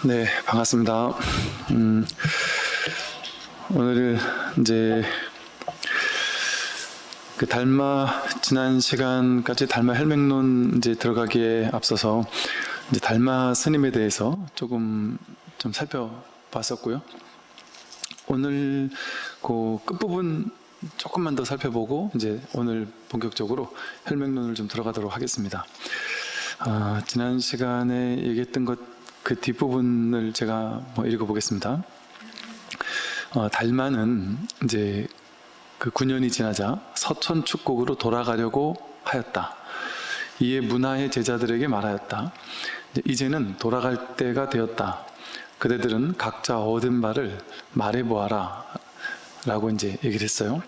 네, 반갑습니다. 오늘 이제 지난 시간까지 달마 혈맥론 이제 들어가기에 앞서서 이제 달마 스님에 대해서 조금 좀 살펴봤었고요. 오늘 그 끝부분 조금만 더 살펴보고 이제 오늘 본격적으로 혈맥론을 좀 들어가도록 하겠습니다. 지난 시간에 얘기했던 그 뒷부분을 제가 읽어보겠습니다. 달마는 이제 그 9년이 지나자 서천 축국으로 돌아가려고 하였다. 이에 문화의 제자들에게 말하였다. 이제는 돌아갈 때가 되었다. 그대들은 각자 얻은 바를 말해보아라. 라고 이제 얘기를 했어요.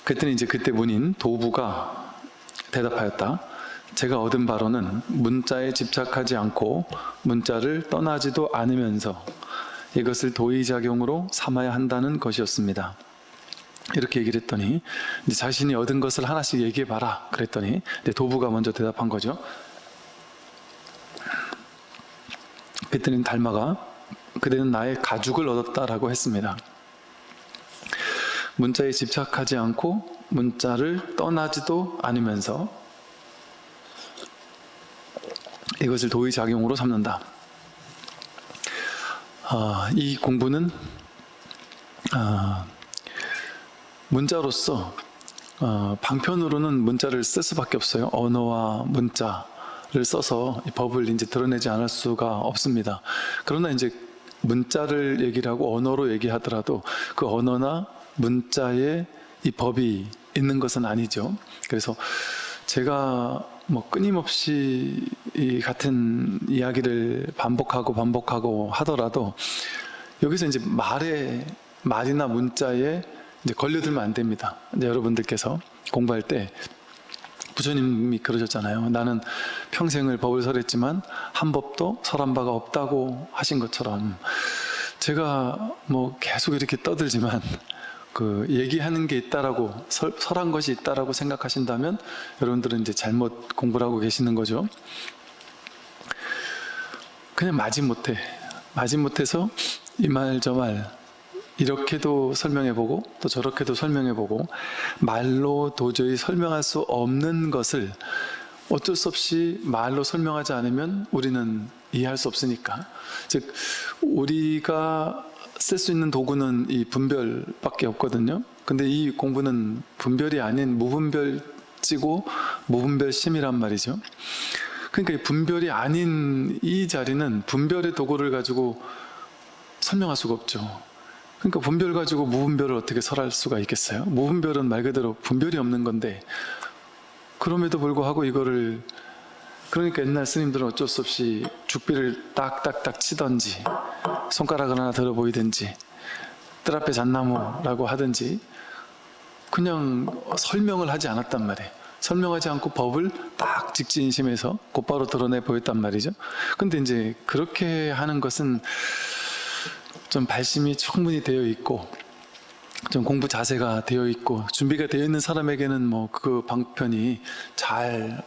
그랬더니 이제 그때 문인 도부가 대답하였다. 제가 얻은 바로는 문자에 집착하지 않고 문자를 떠나지도 않으면서 이것을 도의작용으로 삼아야 한다는 것이었습니다. 이렇게 얘기를 했더니 이제 자신이 얻은 것을 하나씩 얘기해봐라 그랬더니 도부가 먼저 대답한 거죠. 그랬더니 달마가 그대는 나의 가죽을 얻었다라고 했습니다. 문자에 집착하지 않고 문자를 떠나지도 않으면서 이것을 도의작용으로 삼는다. 이 공부는 문자로서 방편으로는 문자를 쓸 수밖에 없어요. 언어와 문자를 써서 이 법을 이제 드러내지 않을 수가 없습니다. 그러나 이제 문자를 얘기를 하고 언어로 얘기하더라도 그 언어나 문자에 이 법이 있는 것은 아니죠. 그래서 제가 끊임없이 이 같은 이야기를 반복하고 하더라도 여기서 이제 말이나 문자에 이제 걸려들면 안 됩니다. 이제 여러분들께서 공부할 때 부처님이 그러셨잖아요. 나는 평생을 법을 설했지만 한 법도 설한 바가 없다고 하신 것처럼 제가 계속 이렇게 떠들지만 그 얘기하는 게 있다라고 설한 것이 있다라고 생각하신다면 여러분들은 이제 잘못 공부를 하고 계시는 거죠. 그냥 마지못해서 이 말 저 말 이렇게도 설명해보고 또 저렇게도 설명해보고 말로 도저히 설명할 수 없는 것을 어쩔 수 없이 말로 설명하지 않으면 우리는 이해할 수 없으니까, 즉 우리가 쓸 수 있는 도구는 이 분별밖에 없거든요. 근데 이 공부는 분별이 아닌 무분별지고 무분별심이란 말이죠. 그러니까 이 분별이 아닌 이 자리는 분별의 도구를 가지고 설명할 수가 없죠. 그러니까 분별 가지고 무분별을 어떻게 설할 수가 있겠어요? 무분별은 말 그대로 분별이 없는 건데, 그럼에도 불구하고 이거를, 그러니까 옛날 스님들은 어쩔 수 없이 죽비를 딱딱딱 치던지 손가락을 하나 들어 보이든지 뜰 앞에 잣나무라고 하든지 그냥 설명을 하지 않았단 말이에요. 설명하지 않고 법을 딱 직진심에서 곧바로 드러내 보였단 말이죠. 근데 이제 그렇게 하는 것은 좀 발심이 충분히 되어 있고 좀 공부 자세가 되어 있고 준비가 되어 있는 사람에게는 그 방편이 잘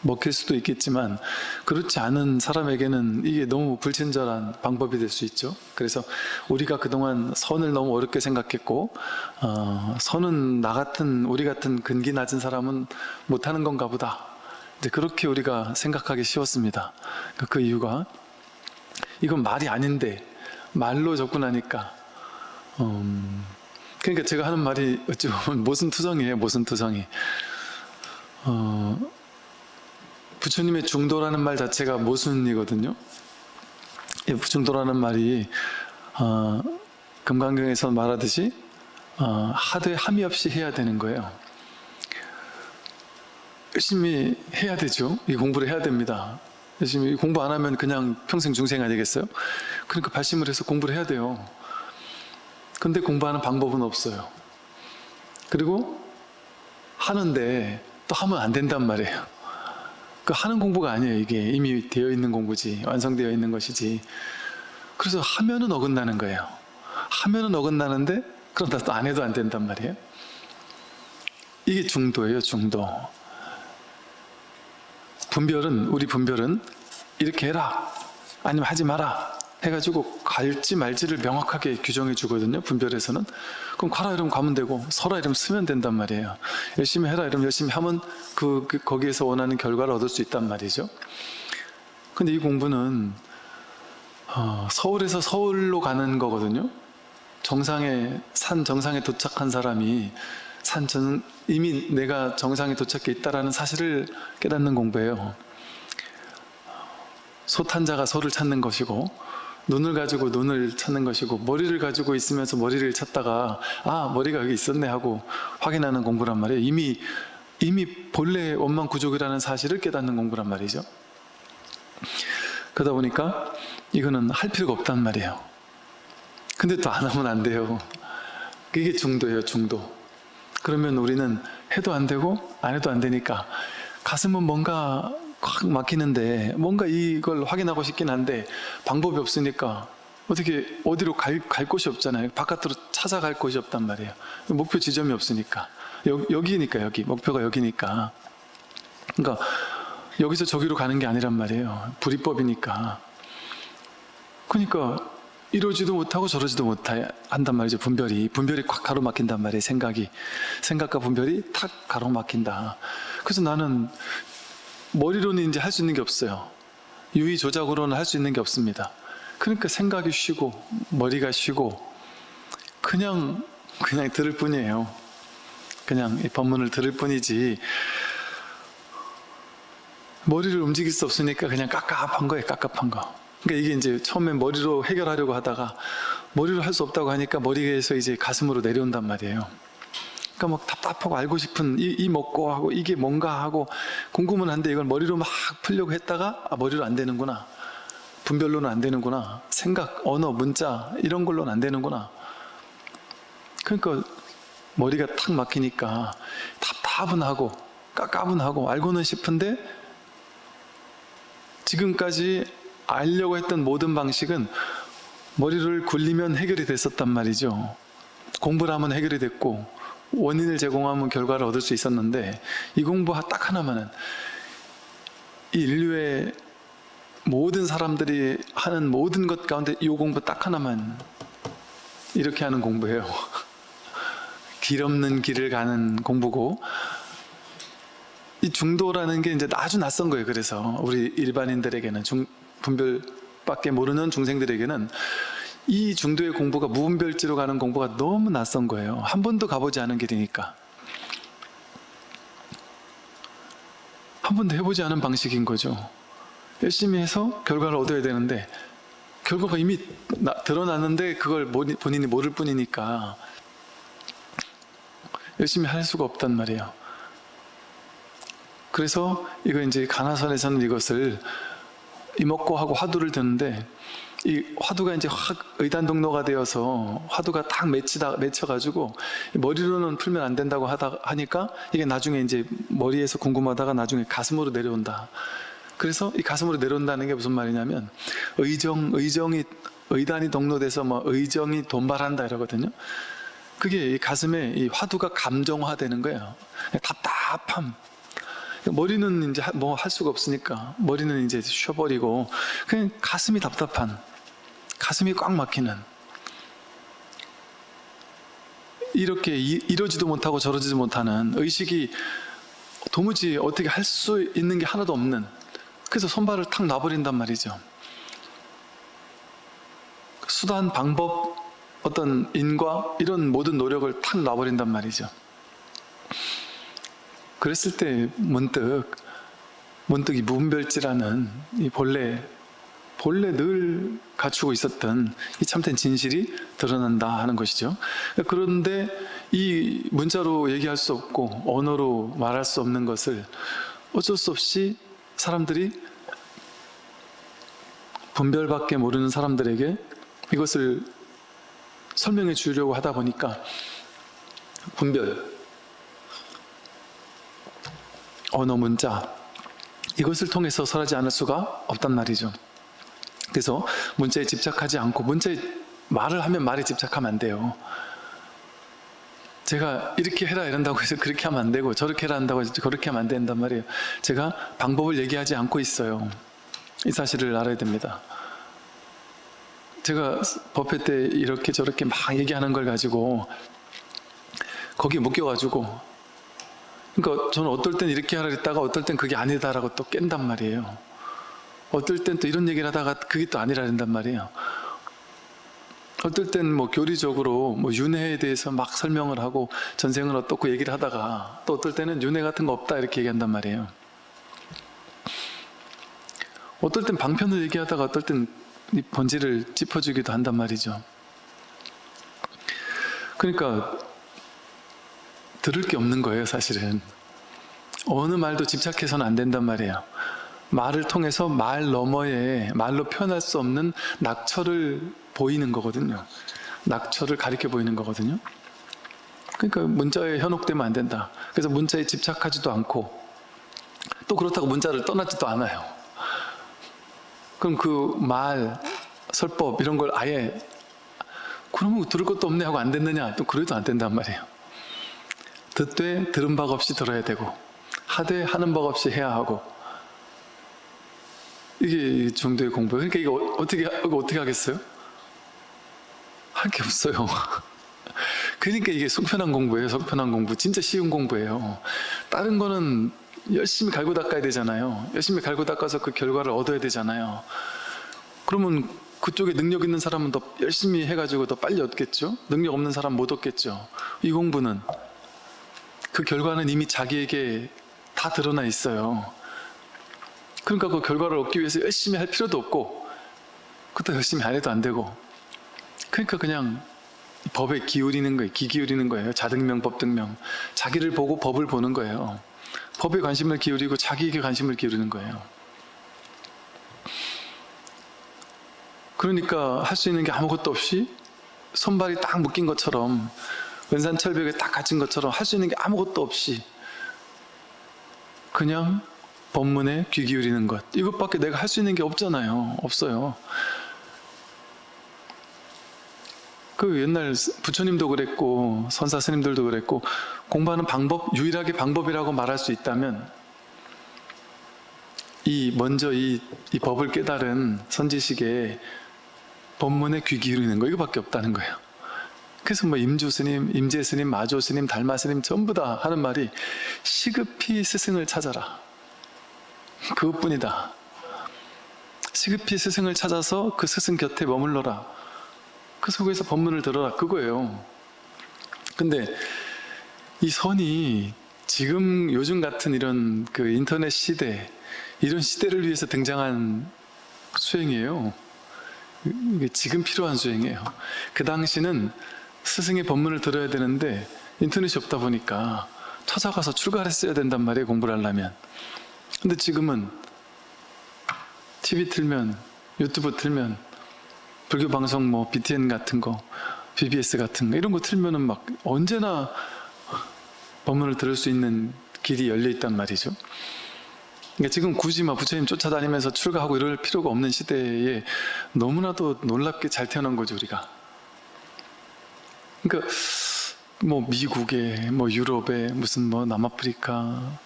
먹힐 수도 있겠지만, 그렇지 않은 사람에게는 이게 너무 불친절한 방법이 될 수 있죠. 그래서 우리가 그동안 선을 너무 어렵게 생각했고 선은 우리 같은 근기 낮은 사람은 못하는 건가 보다, 이제 그렇게 우리가 생각하기 쉬웠습니다. 그 이유가 이건 말이 아닌데 말로 접근하니까 그러니까 제가 하는 말이 어찌 보면 모순투성이에요. 모순투성이. 부처님의 중도라는 말 자체가 모순이거든요. 이 중도라는 말이 금강경에서 말하듯이 하되 함이 없이 해야 되는 거예요. 열심히 해야 되죠. 이 공부를 해야 됩니다. 열심히 공부 안 하면 그냥 평생 중생 아니겠어요? 그러니까 발심을 해서 공부를 해야 돼요. 근데 공부하는 방법은 없어요. 그리고 하는데 또 하면 안 된단 말이에요. 그 하는 공부가 아니에요. 이게 이미 되어 있는 공부지, 완성되어 있는 것이지. 그래서 하면은 어긋나는 거예요. 하면은 어긋나는데 그러다 또 안 해도 안 된단 말이에요. 이게 중도예요. 중도. 우리 분별은 이렇게 해라 아니면 하지 마라 해가지고 갈지 말지를 명확하게 규정해 주거든요. 분별에서는. 그럼 가라 이러면 가면 되고 서라 이러면 쓰면 된단 말이에요. 열심히 해라 이러면 열심히 하면 거기에서 원하는 결과를 얻을 수 있단 말이죠. 근데 이 공부는 서울에서 서울로 가는 거거든요. 산 정상에 도착한 사람이 이미 내가 정상에 도착해 있다라는 사실을 깨닫는 공부예요. 솥한 자가 소를 찾는 것이고, 눈을 가지고 눈을 찾는 것이고, 머리를 가지고 있으면서 머리를 찾다가 머리가 여기 있었네 하고 확인하는 공부란 말이에요. 이미 본래 원망 구족이라는 사실을 깨닫는 공부란 말이죠. 그러다 보니까 이거는 할 필요가 없단 말이에요. 근데 또 안 하면 안 돼요. 이게 중도예요, 중도. 그러면 우리는 해도 안 되고 안 해도 안 되니까 가슴은 뭔가 확 막히는데 뭔가 이걸 확인하고 싶긴 한데 방법이 없으니까 어디로 갈 곳이 없잖아요. 바깥으로 찾아갈 곳이 없단 말이에요. 목표 지점이 없으니까. 여기니까 여기. 목표가 여기니까. 그러니까 여기서 저기로 가는 게 아니란 말이에요. 불이법이니까. 그러니까 이러지도 못하고 저러지도 못한단 말이죠. 분별이 콱 가로막힌단 말이에요. 생각과 분별이 탁 가로막힌다. 그래서 나는 머리로는 이제 할 수 있는 게 없어요. 유의 조작으로는 할 수 있는 게 없습니다. 그러니까 생각이 쉬고 머리가 쉬고 그냥 들을 뿐이에요. 그냥 이 법문을 들을 뿐이지 머리를 움직일 수 없으니까 그냥 깝깝한 거예요. 깝깝한 거. 그러니까 이게 이제 처음에 머리로 해결하려고 하다가 머리로 할 수 없다고 하니까 머리에서 이제 가슴으로 내려온단 말이에요. 그러니까 막 답답하고 알고 싶은 이 먹고 하고 이게 뭔가 하고 궁금은 한데 이걸 머리로 막 풀려고 했다가 머리로 안 되는구나. 분별로는 안 되는구나. 생각, 언어, 문자 이런 걸로는 안 되는구나. 그러니까 머리가 탁 막히니까 답답하고 깝깝하고 알고는 싶은데 지금까지 알려고 했던 모든 방식은 머리를 굴리면 해결이 됐었단 말이죠. 공부를 하면 해결이 됐고 원인을 제공하면 결과를 얻을 수 있었는데 이 공부 딱 하나만은 이 인류의 모든 사람들이 하는 모든 것 가운데 이 공부 딱 하나만 이렇게 하는 공부예요. 길 없는 길을 가는 공부고 이 중도라는 게 이제 아주 낯선 거예요. 그래서 우리 일반인들에게는 분별밖에 모르는 중생들에게는 이 중도의 공부가 무분별지로 가는 공부가 너무 낯선 거예요. 한 번도 가보지 않은 길이니까. 한 번도 해보지 않은 방식인 거죠. 열심히 해서 결과를 얻어야 되는데 결과가 이미 드러났는데 그걸 본인이 모를 뿐이니까 열심히 할 수가 없단 말이에요. 그래서 이거 이제 가나선에서는 이것을 이먹고 하고 화두를 드는데 이 화두가 이제 확 의단동로가 되어서 화두가 딱 맺혀가지고 머리로는 풀면 안 된다고 하니까 이게 나중에 이제 머리에서 궁금하다가 나중에 가슴으로 내려온다. 그래서 이 가슴으로 내려온다는 게 무슨 말이냐면 의단이 동로돼서 의정이 돈발한다 이러거든요. 그게 이 가슴에 이 화두가 감정화되는 거예요. 답답함. 머리는 이제 뭐 할 수가 없으니까 머리는 이제 쉬어버리고 그냥 가슴이 답답한, 가슴이 꽉 막히는, 이렇게 이러지도 못하고 저러지도 못하는 의식이 도무지 어떻게 할 수 있는 게 하나도 없는, 그래서 손발을 탁 놔버린단 말이죠. 수단, 방법, 어떤 인과 이런 모든 노력을 탁 놔버린단 말이죠. 그랬을 때 문득 이 무분별지라는 이 본래 늘 갖추고 있었던 이 참된 진실이 드러난다 하는 것이죠. 그런데 이 문자로 얘기할 수 없고 언어로 말할 수 없는 것을 어쩔 수 없이 사람들이, 분별밖에 모르는 사람들에게 이것을 설명해 주려고 하다 보니까 분별, 언어, 문자 이것을 통해서 설하지 않을 수가 없단 말이죠. 그래서 문자에 집착하지 않고, 문자에 말을 하면 말에 집착하면 안 돼요. 제가 이렇게 해라 이런다고 해서 그렇게 하면 안 되고, 저렇게 해라 한다고 해서 그렇게 하면 안 된단 말이에요. 제가 방법을 얘기하지 않고 있어요. 이 사실을 알아야 됩니다. 제가 법회 때 이렇게 저렇게 막 얘기하는 걸 가지고 거기에 묶여가지고, 그러니까 저는 어떨 땐 이렇게 하라 했다가 어떨 땐 그게 아니다라고 또 깬단 말이에요. 어떨 땐 또 이런 얘기를 하다가 그게 또 아니라 한단 말이에요. 어떨 땐 뭐 교리적으로 뭐 윤회에 대해서 막 설명을 하고 전생은 어떻고 얘기를 하다가, 또 어떨 때는 윤회 같은 거 없다 이렇게 얘기한단 말이에요. 어떨 땐 방편을 얘기하다가 어떨 땐 이 본질을 짚어주기도 한단 말이죠. 그러니까 들을 게 없는 거예요, 사실은. 어느 말도 집착해서는 안 된단 말이에요. 말을 통해서 말 너머에 말로 표현할 수 없는 낙처를 보이는 거거든요. 낙처를 가리켜 보이는 거거든요. 그러니까 문자에 현혹되면 안 된다. 그래서 문자에 집착하지도 않고, 또 그렇다고 문자를 떠나지도 않아요. 그럼 그 말, 설법 이런 걸 아예 그러면 들을 것도 없네 하고 안 됐느냐? 또 그래도 안 된단 말이에요. 듣되 들은 바 없이 들어야 되고, 하되 하는 바 없이 해야 하고, 이게 이 정도의 공부예요. 그러니까 이거 어떻게 하겠어요? 할 게 없어요. 그러니까 이게 속편한 공부예요. 속편한 공부. 진짜 쉬운 공부예요. 다른 거는 열심히 갈고 닦아야 되잖아요. 열심히 갈고 닦아서 그 결과를 얻어야 되잖아요. 그러면 그쪽에 능력 있는 사람은 더 열심히 해가지고 더 빨리 얻겠죠? 능력 없는 사람 못 얻겠죠? 이 공부는 그 결과는 이미 자기에게 다 드러나 있어요. 그러니까 그 결과를 얻기 위해서 열심히 할 필요도 없고, 그것도 열심히 안 해도 안 되고, 그러니까 그냥 법에 기울이는 거예요. 귀 기울이는 거예요. 자등명, 법등명. 자기를 보고 법을 보는 거예요. 법에 관심을 기울이고 자기에게 관심을 기울이는 거예요. 그러니까 할 수 있는 게 아무것도 없이, 손발이 딱 묶인 것처럼, 은산철벽에 딱 갇힌 것처럼 할 수 있는 게 아무것도 없이 그냥 법문에 귀 기울이는 것, 이것밖에 내가 할 수 있는 게 없잖아요. 없어요. 그 옛날 부처님도 그랬고 선사 스님들도 그랬고, 공부하는 방법, 유일하게 방법이라고 말할 수 있다면 먼저 이 법을 깨달은 선지식에 법문에 귀 기울이는 거, 이거밖에 없다는 거예요. 그래서 뭐 임주 스님, 임재 스님, 마조 스님, 달마 스님 전부 다 하는 말이 시급히 스승을 찾아라. 그것뿐이다. 시급히 스승을 찾아서 그 스승 곁에 머물러라. 그 속에서 법문을 들어라. 그거예요. 근데 이 선이 지금 요즘 같은 이런 그 인터넷 시대, 이런 시대를 위해서 등장한 수행이에요. 이게 지금 필요한 수행이에요. 그 당시는 스승의 법문을 들어야 되는데 인터넷이 없다 보니까 찾아가서 출가했어야 된단 말이에요, 공부를 하려면. 근데 지금은 TV 틀면, 유튜브 틀면, 불교 방송 뭐 BTN 같은 거, BBS 같은 거 이런 거 틀면은 막 언제나 법문을 들을 수 있는 길이 열려 있단 말이죠. 그러니까 지금 굳이 막 부처님 쫓아다니면서 출가하고 이럴 필요가 없는 시대에 너무나도 놀랍게 잘 태어난 거죠, 우리가. 그러니까 뭐 미국에, 뭐 유럽에, 무슨 뭐 남아프리카,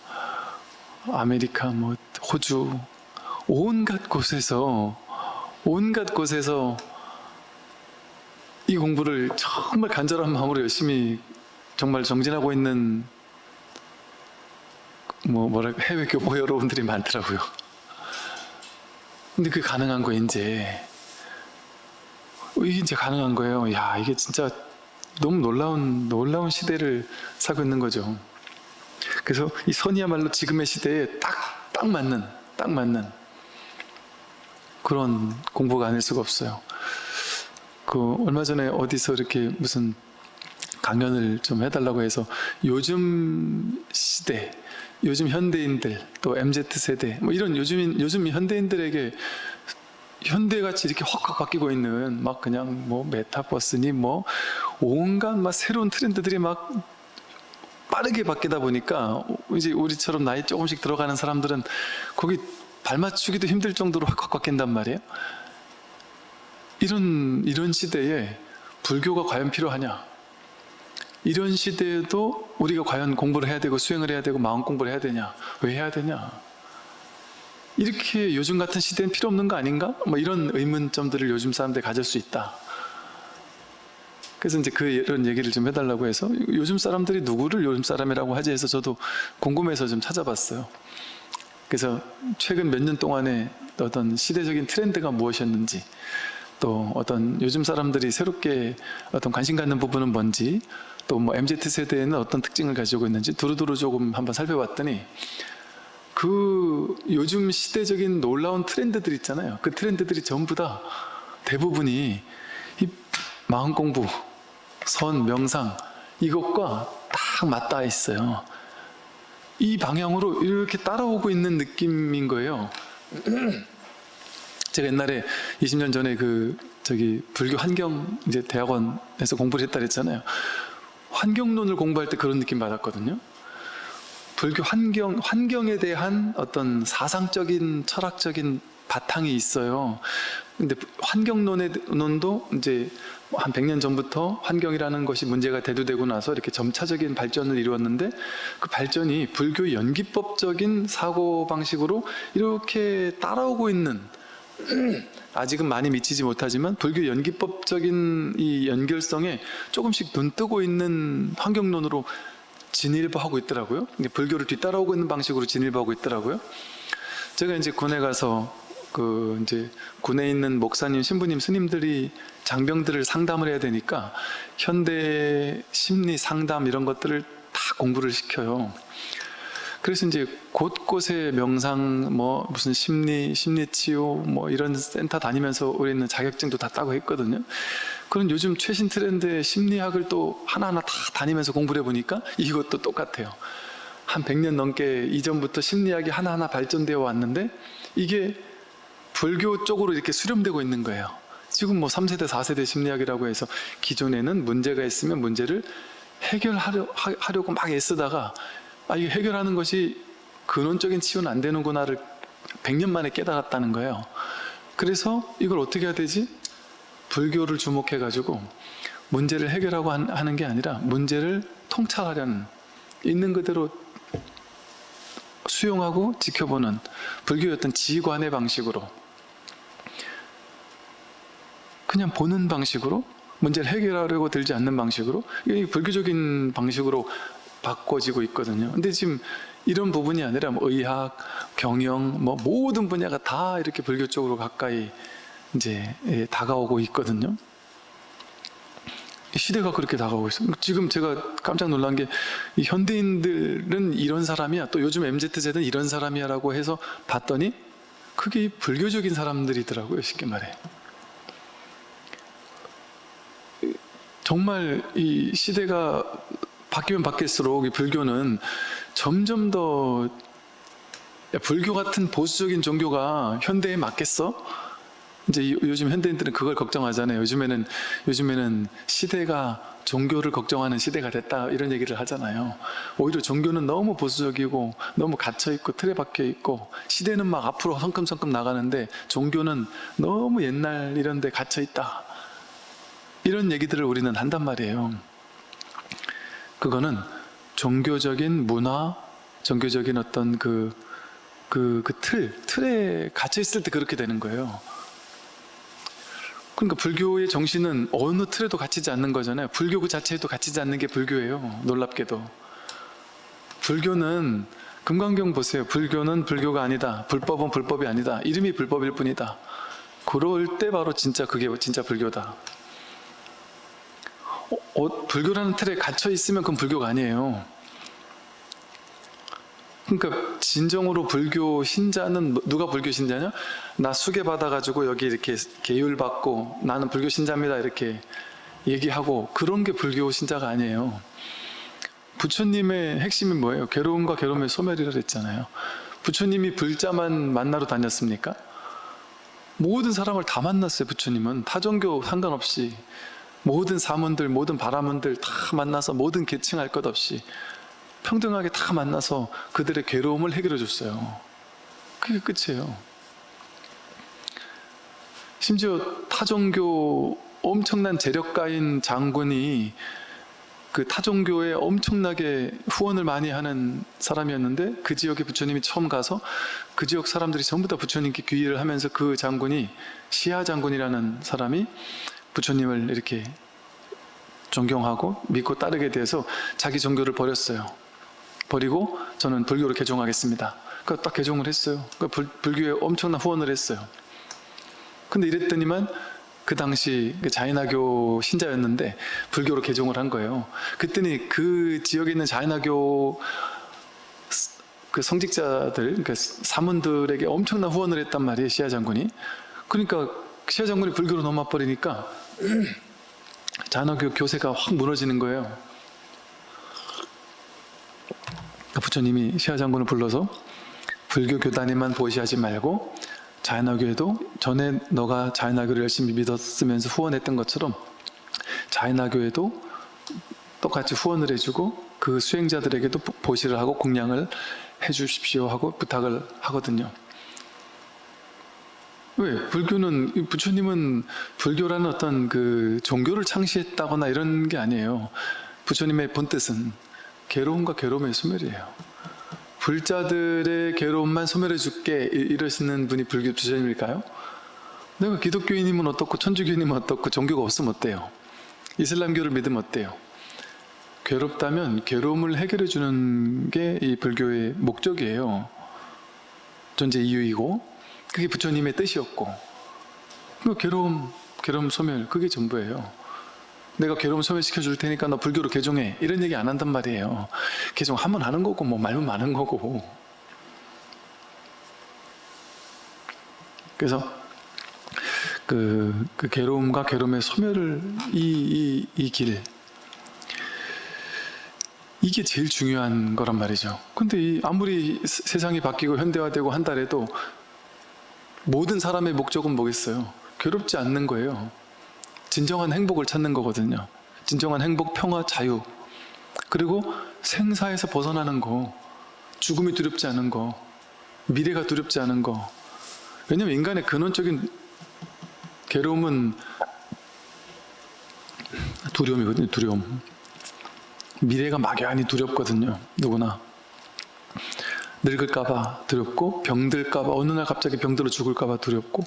아메리카, 뭐 호주, 온갖 곳에서 이 공부를 정말 간절한 마음으로 열심히 정말 정진하고 있는 해외 교포 여러분들이 많더라고요. 근데 그게 가능한 거예요, 이제. 이게 이제 가능한 거예요. 야, 이게 진짜 너무 놀라운 시대를 살고 있는 거죠. 그래서 이 선이야말로 지금의 시대에 딱 맞는 그런 공부가 아닐 수가 없어요. 얼마 전에 어디서 이렇게 무슨 강연을 좀 해달라고 해서 요즘 시대, 요즘 현대인들, 또 MZ세대, 뭐 이런 요즘 현대인들에게 현대같이 이렇게 확 바뀌고 있는 막 그냥 뭐 메타버스니 뭐 온갖 막 새로운 트렌드들이 막 빠르게 바뀌다 보니까 이제 우리처럼 나이 조금씩 들어가는 사람들은 거기 발 맞추기도 힘들 정도로 확 바뀐단 말이에요. 이런 시대에 불교가 과연 필요하냐? 이런 시대에도 우리가 과연 공부를 해야 되고 수행을 해야 되고 마음 공부를 해야 되냐? 왜 해야 되냐? 이렇게 요즘 같은 시대는 필요 없는 거 아닌가? 뭐 이런 의문점들을 요즘 사람들이 가질 수 있다. 그래서 이제 이런 얘기를 좀 해달라고 해서 요즘 사람들이 누구를 요즘 사람이라고 하지 해서 저도 궁금해서 좀 찾아봤어요. 그래서 최근 몇 년 동안의 어떤 시대적인 트렌드가 무엇이었는지, 또 어떤 요즘 사람들이 새롭게 어떤 관심 갖는 부분은 뭔지, 또 뭐 MZ세대에는 어떤 특징을 가지고 있는지 두루두루 조금 한번 살펴봤더니 그 요즘 시대적인 놀라운 트렌드들 있잖아요. 그 트렌드들이 전부 다 대부분이 이 마음 공부, 선, 명상 이것과 딱 맞닿아 있어요. 이 방향으로 이렇게 따라오고 있는 느낌인 거예요. 제가 옛날에 20년 전에 불교 환경 이제 대학원에서 공부를 했다 그랬잖아요. 환경론을 공부할 때 그런 느낌 받았거든요. 불교 환경에 대한 어떤 사상적인 철학적인 바탕이 있어요. 근데 환경론도 이제 한 100년 전부터 환경이라는 것이 문제가 대두되고 나서 이렇게 점차적인 발전을 이루었는데, 그 발전이 불교 연기법적인 사고 방식으로 이렇게 따라오고 있는, 아직은 많이 미치지 못하지만 불교 연기법적인 이 연결성에 조금씩 눈뜨고 있는 환경론으로 진일보하고 있더라고요. 불교를 뒤따라오고 있는 방식으로 진일보하고 있더라고요. 제가 이제 군에 가서 이제 군에 있는 목사님, 신부님, 스님들이 장병들을 상담을 해야 되니까 현대 심리 상담 이런 것들을 다 공부를 시켜요. 그래서 이제 곳곳에 명상, 뭐 무슨 심리치유 뭐 이런 센터 다니면서 우리는 자격증도 다 따고 했거든요. 그런 요즘 최신 트렌드의 심리학을 또 하나하나 다 다니면서 공부를 해보니까 이것도 똑같아요. 한 100년 넘게 이전부터 심리학이 하나하나 발전되어 왔는데 이게 불교 쪽으로 이렇게 수렴되고 있는 거예요. 지금 뭐 3세대, 4세대 심리학이라고 해서 기존에는 문제가 있으면 문제를 해결하려고 막 애쓰다가 이게 해결하는 것이 근원적인 치유는 안 되는구나를 100년 만에 깨달았다는 거예요. 그래서 이걸 어떻게 해야 되지? 불교를 주목해가지고 문제를 해결하고 하는 게 아니라 문제를 통찰하려는, 있는 그대로 수용하고 지켜보는 불교의 어떤 지관의 방식으로, 그냥 보는 방식으로, 문제를 해결하려고 들지 않는 방식으로, 이게 불교적인 방식으로 바꿔지고 있거든요. 근데 지금 이런 부분이 아니라 뭐 의학, 경영, 뭐 모든 분야가 다 이렇게 불교 쪽으로 가까이 이제 다가오고 있거든요. 시대가 그렇게 다가오고 있어요. 지금 제가 깜짝 놀란 게 이 현대인들은 이런 사람이야, 또 요즘 MZ세대는 이런 사람이야 라고 해서 봤더니 그게 불교적인 사람들이더라고요. 쉽게 말해. 정말 이 시대가 바뀌면 바뀔수록 이 불교는 점점 더, 야, 불교 같은 보수적인 종교가 현대에 맞겠어? 이제 요즘 현대인들은 그걸 걱정하잖아요. 요즘에는 시대가 종교를 걱정하는 시대가 됐다 이런 얘기를 하잖아요. 오히려 종교는 너무 보수적이고 너무 갇혀있고 틀에 박혀있고 시대는 막 앞으로 성큼성큼 나가는데 종교는 너무 옛날 이런 데 갇혀있다, 이런 얘기들을 우리는 한단 말이에요. 그거는 종교적인 문화, 종교적인 어떤 틀에 갇혀있을 때 그렇게 되는 거예요. 그러니까 불교의 정신은 어느 틀에도 갇히지 않는 거잖아요. 불교 그 자체에도 갇히지 않는 게 불교예요. 놀랍게도. 불교는, 금강경 보세요. 불교는 불교가 아니다. 불법은 불법이 아니다. 이름이 불법일 뿐이다. 그럴 때 바로 그게 진짜 불교다. 불교라는 틀에 갇혀 있으면 그건 불교가 아니에요. 그러니까 진정으로 불교 신자는, 누가 불교 신자냐? 나 수계 받아가지고 여기 이렇게 계율 받고 나는 불교 신자입니다 이렇게 얘기하고, 그런 게 불교 신자가 아니에요. 부처님의 핵심이 뭐예요? 괴로움과 괴로움의 소멸이라 그랬잖아요. 부처님이 불자만 만나러 다녔습니까? 모든 사람을 다 만났어요. 부처님은 타종교 상관없이 모든 사문들, 모든 바라문들 다 만나서 모든 계층 할 것 없이 평등하게 다 만나서 그들의 괴로움을 해결해 줬어요. 그게 끝이에요. 심지어 타종교 엄청난 재력가인 장군이 그 타종교에 엄청나게 후원을 많이 하는 사람이었는데 그 지역에 부처님이 처음 가서 그 지역 사람들이 전부 다 부처님께 귀의를 하면서 그 장군이 시하 장군이라는 사람이 부처님을 이렇게 존경하고 믿고 따르게 돼서 자기 종교를 버렸어요. 버리고 저는 불교를 개종하겠습니다. 그러니까 딱 개종을 했어요. 그러니까 불교에 엄청난 후원을 했어요. 근데 이랬더니만 그 당시 자인화교 신자였는데 불교로 개종을 한 거예요. 그랬더니 그 지역에 있는 자인화교 그 성직자들, 그러니까 사문들에게 엄청난 후원을 했단 말이에요, 시하 장군이. 그러니까 시하 장군이 불교로 넘어와 버리니까 자인화교 교세가 확 무너지는 거예요. 부처님이 시하 장군을 불러서 불교 교단에만 보시하지 말고 자인화교에도 전에 너가 자인화교를 열심히 믿었으면서 후원했던 것처럼 자인화교에도 똑같이 후원을 해주고 그 수행자들에게도 보시를 하고 공양을 해주십시오 하고 부탁을 하거든요. 왜? 불교는, 부처님은 불교라는 어떤 그 종교를 창시했다거나 이런 게 아니에요. 부처님의 본뜻은 괴로움과 괴로움의 소멸이에요. 불자들의 괴로움만 소멸해 줄게 이러시는 분이 불교 부처님일까요? 내가 기독교인이면 어떻고 천주교인이면 어떻고 종교가 없으면 어때요? 이슬람교를 믿으면 어때요? 괴롭다면 괴로움을 해결해 주는 게 이 불교의 목적이에요. 존재 이유이고 그게 부처님의 뜻이었고 괴로움 소멸 그게 전부예요. 내가 괴로움 소멸시켜 줄 테니까 너 불교로 개종해 이런 얘기 안 한단 말이에요. 개종하면 하는 거고 뭐 말면 많은 거고. 그래서 그 괴로움과 괴로움의 소멸을 이 길 이게 제일 중요한 거란 말이죠. 근데 아무리 세상이 바뀌고 현대화되고 한달에도 모든 사람의 목적은 뭐겠어요? 괴롭지 않는 거예요. 진정한 행복을 찾는 거거든요. 진정한 행복, 평화, 자유. 그리고 생사에서 벗어나는 거. 죽음이 두렵지 않은 거. 미래가 두렵지 않은 거. 왜냐하면 인간의 근원적인 괴로움은 두려움이거든요. 두려움. 미래가 막연히 두렵거든요. 누구나. 늙을까봐 두렵고 병들까봐 어느 날 갑자기 병들어 죽을까봐 두렵고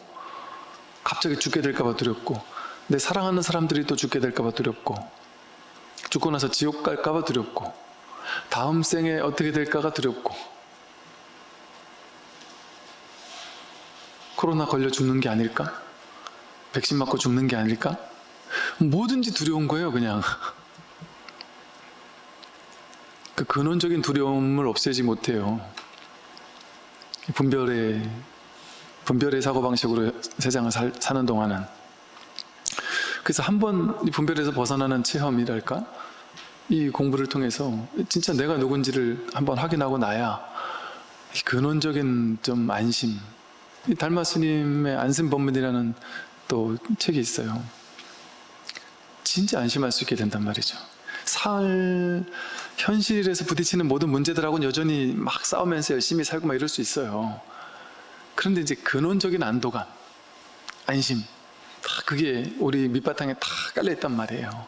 갑자기 죽게 될까봐 두렵고 내 사랑하는 사람들이 또 죽게 될까봐 두렵고 죽고 나서 지옥 갈까봐 두렵고 다음 생에 어떻게 될까가 두렵고 코로나 걸려 죽는 게 아닐까? 백신 맞고 죽는 게 아닐까? 뭐든지 두려운 거예요 그냥. 그 근원적인 두려움을 없애지 못해요. 분별의 사고방식으로 세상을 사는 동안은. 그래서 한번 이 분별에서 벗어나는 체험이랄까? 이 공부를 통해서 진짜 내가 누군지를 한번 확인하고 나야 이 근원적인 좀 안심. 이 달마 스님의 안심법문이라는 또 책이 있어요. 진짜 안심할 수 있게 된단 말이죠. 현실에서 부딪히는 모든 문제들하고는 여전히 막 싸우면서 열심히 살고 막 이럴 수 있어요. 그런데 이제 근원적인 안도감, 안심, 그게 우리 밑바탕에 다 깔려있단 말이에요.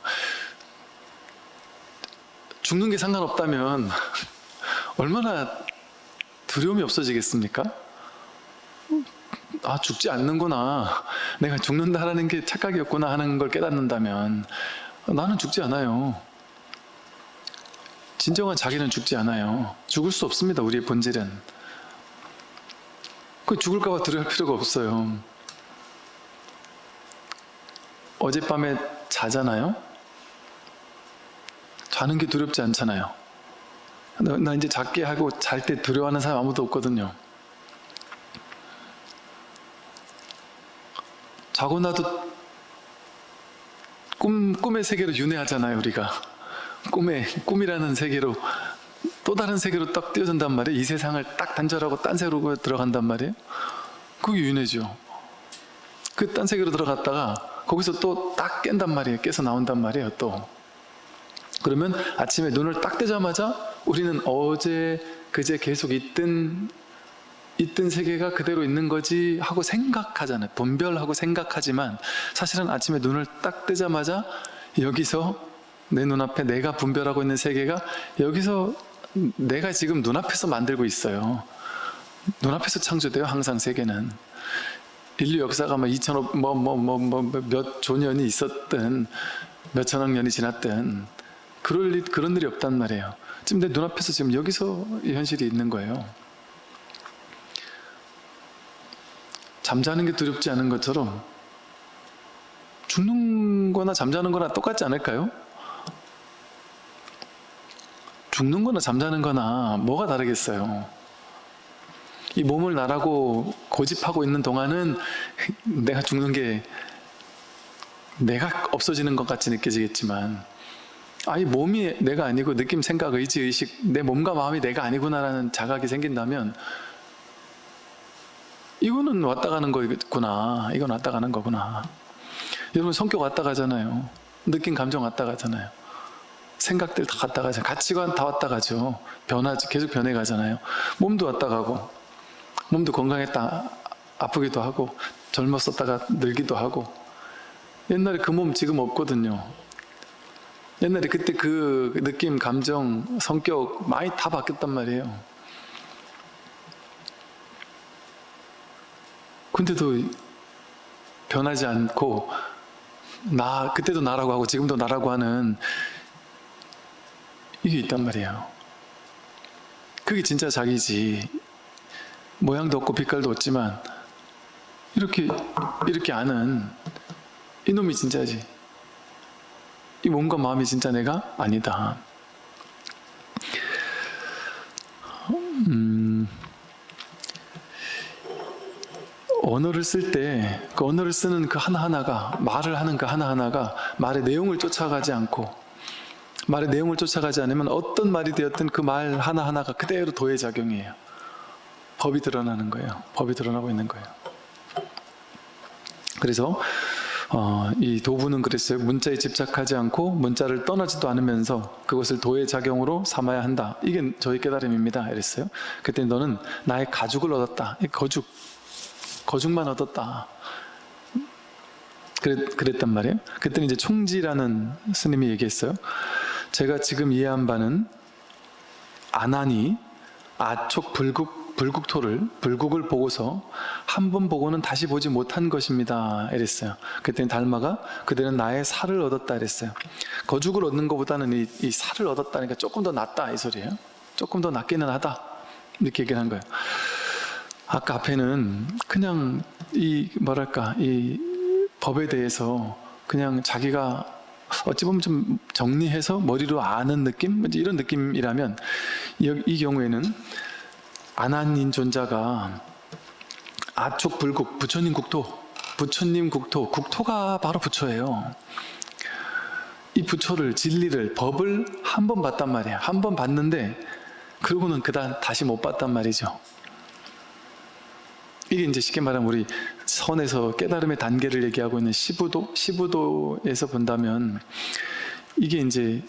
죽는 게 상관없다면 얼마나 두려움이 없어지겠습니까? 아, 죽지 않는구나. 내가 죽는다라는 게 착각이었구나 하는 걸 깨닫는다면 나는 죽지 않아요. 진정한 자기는 죽지 않아요. 죽을 수 없습니다. 우리의 본질은. 죽을까 봐 두려워할 필요가 없어요. 어젯밤에 자잖아요? 자는 게 두렵지 않잖아요. 나 이제 작게 하고 잘 때 두려워하는 사람 아무도 없거든요. 자고 나도 꿈의 세계로 윤회하잖아요, 우리가. 꿈이라는 세계로, 또 다른 세계로 딱 뛰어든단 말이에요. 이 세상을 딱 단절하고 딴 세계로 들어간단 말이에요. 그게 윤회죠. 그 딴 세계로 들어갔다가 거기서 또 딱 깬단 말이에요. 깨서 나온단 말이에요, 또. 그러면 아침에 눈을 딱 뜨자마자 우리는 어제, 그제 계속 있던 세계가 그대로 있는 거지 하고 생각하잖아요. 분별하고 생각하지만 사실은 아침에 눈을 딱 뜨자마자 여기서 내 눈앞에 내가 분별하고 있는 세계가 여기서 내가 지금 눈앞에서 만들고 있어요. 눈앞에서 창조돼요. 항상 세계는. 인류 역사가 뭐 2천억 몇 조년이 있었든 몇 천억 년이 지났든 그런 일이 없단 말이에요. 지금 내 눈앞에서 지금 여기서 이 현실이 있는 거예요. 잠자는 게 두렵지 않은 것처럼 죽는 거나 잠자는 거나 똑같지 않을까요? 죽는 거나 잠자는 거나 뭐가 다르겠어요? 이 몸을 나라고 고집하고 있는 동안은 내가 죽는 게 내가 없어지는 것 같이 느껴지겠지만, 이 몸이 내가 아니고 느낌, 생각, 의지, 의식, 내 몸과 마음이 내가 아니구나라는 자각이 생긴다면 이거는 왔다 가는 거구나. 이건 왔다 가는 거구나. 여러분 성격 왔다 가잖아요. 느낌, 감정 왔다 가잖아요. 생각들 다 왔다 가잖아요. 가치관 다 왔다 가죠. 계속 변해 가잖아요. 몸도 왔다 가고, 몸도 건강했다 아프기도 하고, 젊었었다가 늙기도 하고. 옛날에 그 몸 지금 없거든요. 옛날에 그때 그 느낌, 감정, 성격 많이 다 바뀌었단 말이에요. 근데도 변하지 않고 그때도 나라고 하고 지금도 나라고 하는 이게 있단 말이에요. 그게 진짜 자기지. 모양도 없고 빛깔도 없지만 이렇게 아는 이놈이 진짜지. 이 몸과 마음이 진짜 내가 아니다. 언어를 쓸 때 그 언어를 쓰는 그 하나하나가, 말을 하는 그 하나하나가 말의 내용을 쫓아가지 않고, 말의 내용을 쫓아가지 않으면 어떤 말이 되었든 그 말 하나하나가 그대로 도해작용이에요. 법이 드러나는 거예요. 법이 드러나고 있는 거예요. 그래서 이 도부는 그랬어요. 문자에 집착하지 않고 문자를 떠나지도 않으면서 그것을 도해작용으로 삼아야 한다. 이게 저희 깨달음입니다. 이랬어요. 그때 너는 나의 가죽을 얻었다. 거죽만 얻었다. 그랬단 말이에요. 그때는 이제 총지라는 스님이 얘기했어요. 제가 지금 이해한 바는 아난이 아촉 불국을 보고서 한 번 보고는 다시 보지 못한 것입니다. 이랬어요. 그때는 달마가 그대는 나의 살을 얻었다 이랬어요. 거죽을 얻는 것보다는 이 살을 얻었다니까 조금 더 낫다 이 소리예요. 조금 더 낫기는 하다 이렇게 얘기를 한 거예요. 아까 앞에는 그냥 이 법에 대해서 그냥 자기가 어찌 보면 좀 정리해서 머리로 아는 느낌? 이런 느낌이라면 이 경우에는 아난인 존자가 아촉 불국, 부처님 국토, 국토가 바로 부처예요. 이 부처를, 진리를, 법을 한 번 봤단 말이에요. 한 번 봤는데 그러고는 그다음 다시 못 봤단 말이죠. 이게 이제 쉽게 말하면 우리 선에서 깨달음의 단계를 얘기하고 있는 시부도에서 본다면 이게 이제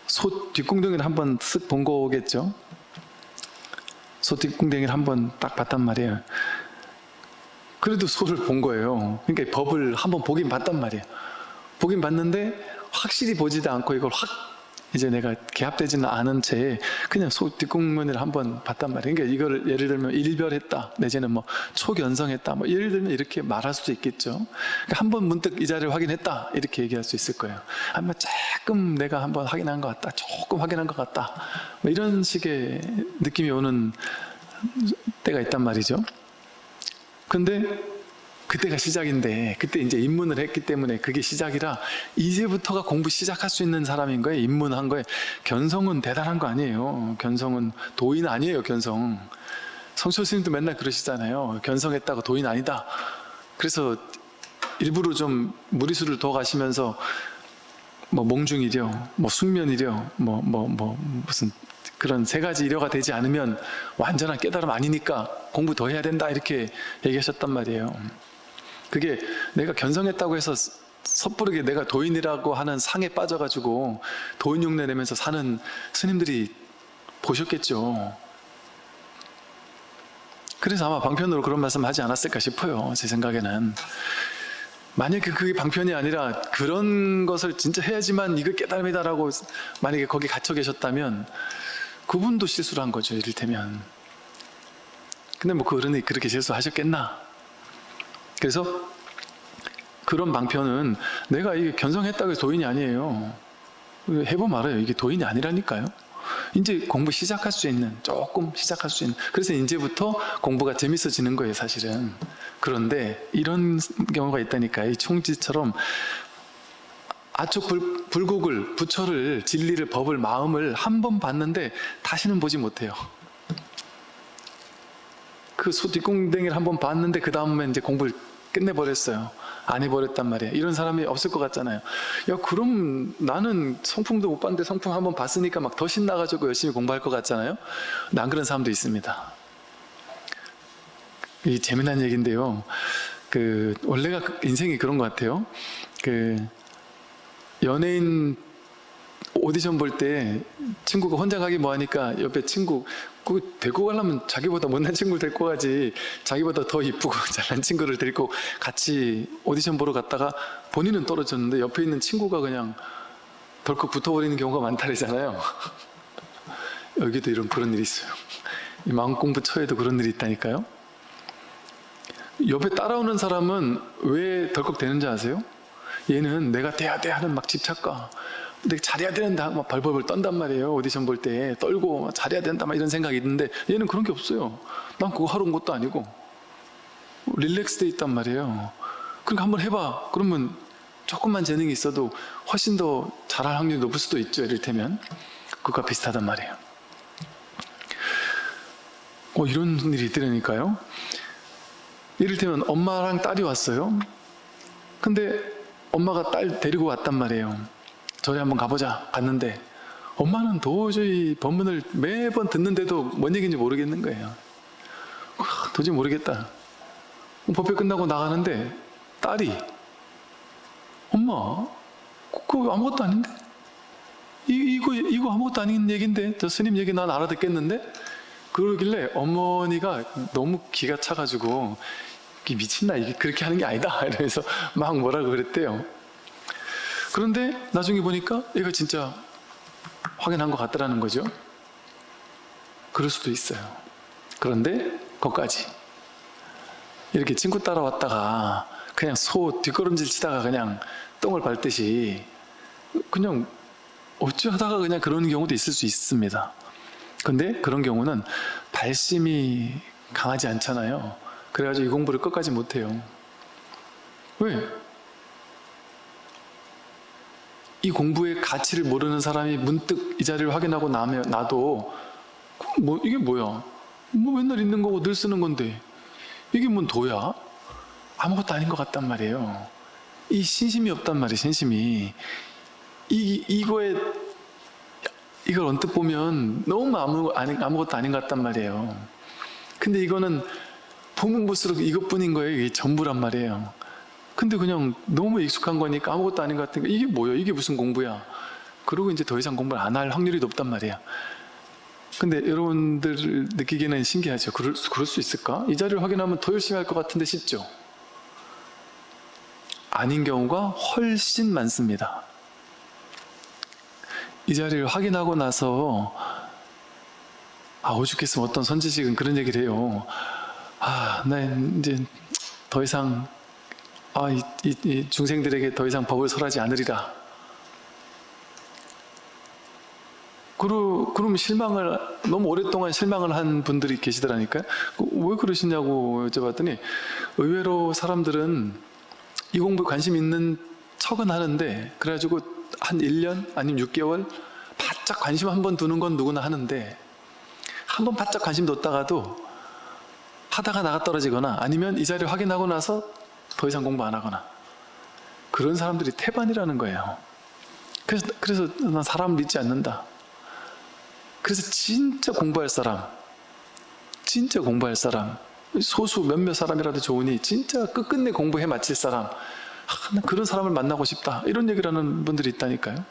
소 뒷궁덩이를 한번 쓱 본 거겠죠. 소 뒷궁덩이를 한번 딱 봤단 말이에요. 그래도 소를 본 거예요. 그러니까 법을 한번 보긴 봤단 말이에요. 보긴 봤는데 확실히 보지도 않고 이걸 확 이제 내가 개합되지는 않은 채 그냥 소 뒷궁문을 한번 봤단 말이에요. 그러니까 이거를 예를 들면 일별했다 내지는 뭐 초견성했다 뭐 예를 들면 이렇게 말할 수도 있겠죠. 그러니까 한번 문득 이 자리를 확인했다 이렇게 얘기할 수 있을 거예요. 아마 조금 내가 한번 확인한 것 같다, 조금 확인한 것 같다, 뭐 이런 식의 느낌이 오는 때가 있단 말이죠. 근데 그때가 시작인데 그때 이제 입문을 했기 때문에 그게 시작이라 이제부터가 공부 시작할 수 있는 사람인 거예요. 입문한 거예요. 견성은 대단한 거 아니에요. 견성은 도인 아니에요. 견성. 성철 스님도 맨날 그러시잖아요. 견성했다고 도인 아니다. 그래서 일부러 좀 무리수를 더 가시면서 뭐 몽중이려, 뭐 숙면이려, 무슨 그런 세 가지 일여가 되지 않으면 완전한 깨달음 아니니까 공부 더 해야 된다 이렇게 얘기하셨단 말이에요. 그게 내가 견성했다고 해서 섣부르게 내가 도인이라고 하는 상에 빠져가지고 도인 흉내 내면서 사는 스님들이 보셨겠죠. 그래서 아마 방편으로 그런 말씀 하지 않았을까 싶어요. 제 생각에는. 만약에 그게 방편이 아니라 그런 것을 진짜 해야지만 이거 깨달음이다라고 만약에 거기 갇혀 계셨다면 그분도 실수를 한 거죠, 이를테면. 근데 뭐 그 어른이 그렇게 실수하셨겠나? 그래서 그런 방편은 내가 이게 견성했다고 해서 도인이 아니에요. 해보면 알아요. 이게 도인이 아니라니까요. 이제 공부 시작할 수 있는, 조금 시작할 수 있는, 그래서 이제부터 공부가 재밌어지는 거예요, 사실은. 그런데 이런 경우가 있다니까요. 이 총지처럼 아촉 불국을, 부처를, 진리를, 법을, 마음을 한 번 봤는데 다시는 보지 못해요. 그 소 뒷궁댕이를 한 번 봤는데 그 다음에 이제 공부를 끝내버렸어요. 안 해버렸단 말이에요. 이런 사람이 없을 것 같잖아요. 야, 그럼 나는 성풍도 못 봤는데 성풍 한 번 봤으니까 막 더 신나가지고 열심히 공부할 것 같잖아요. 근데 안 그런 사람도 있습니다. 이 재미난 얘기인데요. 원래가 인생이 그런 것 같아요. 연예인 오디션 볼 때 친구가 혼자 가기 뭐하니까 옆에 친구 데리고 가려면 자기보다 못난 친구를 데리고 가지, 자기보다 더 이쁘고 잘난 친구를 데리고 같이 오디션 보러 갔다가 본인은 떨어졌는데 옆에 있는 친구가 그냥 덜컥 붙어버리는 경우가 많다잖아요. 여기도 그런 일이 있어요. 이 마음공부처에도 그런 일이 있다니까요. 옆에 따라오는 사람은 왜 덜컥 되는지 아세요? 얘는 내가 돼야 돼 하는 막 집착과 내가 잘해야 되는데 막 벌벌 떤단 말이에요. 오디션 볼 때 떨고 잘해야 된다 막 이런 생각이 있는데 얘는 그런 게 없어요. 난 그거 하러 온 것도 아니고 릴렉스 돼 있단 말이에요. 그러니까 한번 해봐. 그러면 조금만 재능이 있어도 훨씬 더 잘할 확률이 높을 수도 있죠. 이를테면 그거와 비슷하단 말이에요. 이런 일이 있더라니까요. 이를테면 엄마랑 딸이 왔어요. 근데 엄마가 딸 데리고 왔단 말이에요. 절에 한번 가보자. 갔는데 엄마는 도저히 법문을 매번 듣는데도 뭔 얘기인지 모르겠는 거예요. 도저히 모르겠다. 법회 끝나고 나가는데 딸이 엄마 그거 아무것도 아닌데? 이거 아무것도 아닌 얘기인데? 저 스님 얘기 난 알아듣겠는데? 그러길래 어머니가 너무 기가 차가지고 이게 미친나 이게 그렇게 하는 게 아니다 이러면서 막 뭐라고 그랬대요. 그런데 나중에 보니까 얘가 진짜 확인한 것 같더라는 거죠. 그럴 수도 있어요. 그런데 거기까지 이렇게 친구 따라왔다가 그냥 소 뒷걸음질 치다가 그냥 똥을 밟듯이 그냥 어찌하다가 그냥 그런 경우도 있을 수 있습니다. 근데 그런 경우는 발심이 강하지 않잖아요. 그래가지고 이 공부를 끝까지 못해요. 왜? 이 공부의 가치를 모르는 사람이 문득 이 자리를 확인하고 나도 이게 뭐야? 맨날 있는 거고 늘 쓰는 건데 이게 뭔 도야? 아무것도 아닌 것 같단 말이에요. 이 신심이 없단 말이에요. 신심이 이걸 언뜻 보면 너무 아무것도 아닌 것 같단 말이에요. 근데 이거는 보면 볼수록 이것뿐인 거예요. 이게 전부란 말이에요. 근데 그냥 너무 익숙한 거니까 아무것도 아닌 것 같으니까 이게 뭐야? 이게 무슨 공부야? 그러고 이제 더 이상 공부를 안 할 확률이 높단 말이야. 근데 여러분들 느끼기에는 신기하죠. 그럴 수 있을까? 이 자리를 확인하면 더 열심히 할 것 같은데 싶죠? 아닌 경우가 훨씬 많습니다. 이 자리를 확인하고 나서 오죽했으면 어떤 선지식은 그런 얘기를 해요. 나 이제 더 이상 이 중생들에게 더 이상 법을 설하지 않으리라. 그러면 너무 오랫동안 실망을 한 분들이 계시더라니까요. 왜 그러시냐고 여쭤봤더니 의외로 사람들은 이 공부에 관심 있는 척은 하는데 그래가지고 한 1년 아니면 6개월 바짝 관심 한번 두는 건 누구나 하는데 한 번 바짝 관심 뒀다가도 하다가 나가 떨어지거나 아니면 이 자리를 확인하고 나서 더 이상 공부 안 하거나 그런 사람들이 태반이라는 거예요. 그래서 난 사람을 믿지 않는다. 그래서 진짜 공부할 사람 소수 몇몇 사람이라도 좋으니 진짜 끝끝내 공부해 마칠 사람 난 그런 사람을 만나고 싶다 이런 얘기를 하는 분들이 있다니까요.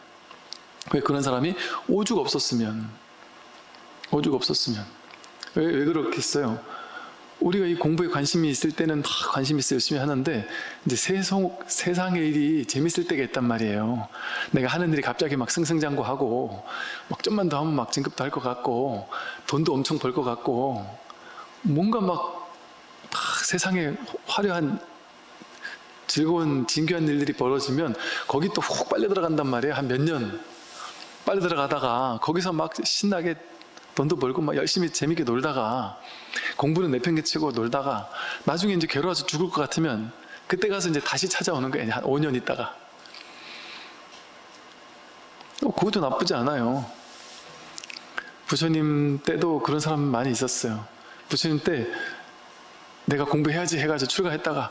왜 그런 사람이 오죽 없었으면 왜 그렇겠어요? 우리가 이 공부에 관심이 있을 때는 막 관심 있어 열심히 하는데 이제 세상의 일이 재밌을 때가 있단 말이에요. 내가 하는 일이 갑자기 막 승승장구하고 막 좀만 더 하면 막 진급도 할 것 같고 돈도 엄청 벌 것 같고 뭔가 막 세상에 화려한 즐거운 진귀한 일들이 벌어지면 거기 또 훅 빨려 들어간단 말이에요. 한 몇 년 빨려 들어가다가 거기서 막 신나게 돈도 벌고 막 열심히 재밌게 놀다가 공부는 내팽개치고 놀다가 나중에 이제 괴로워서 죽을 것 같으면 그때 가서 이제 다시 찾아오는 거예요. 한 5년 있다가. 그것도 나쁘지 않아요. 부처님 때도 그런 사람 많이 있었어요. 부처님 때 내가 공부해야지 해가지고 출가했다가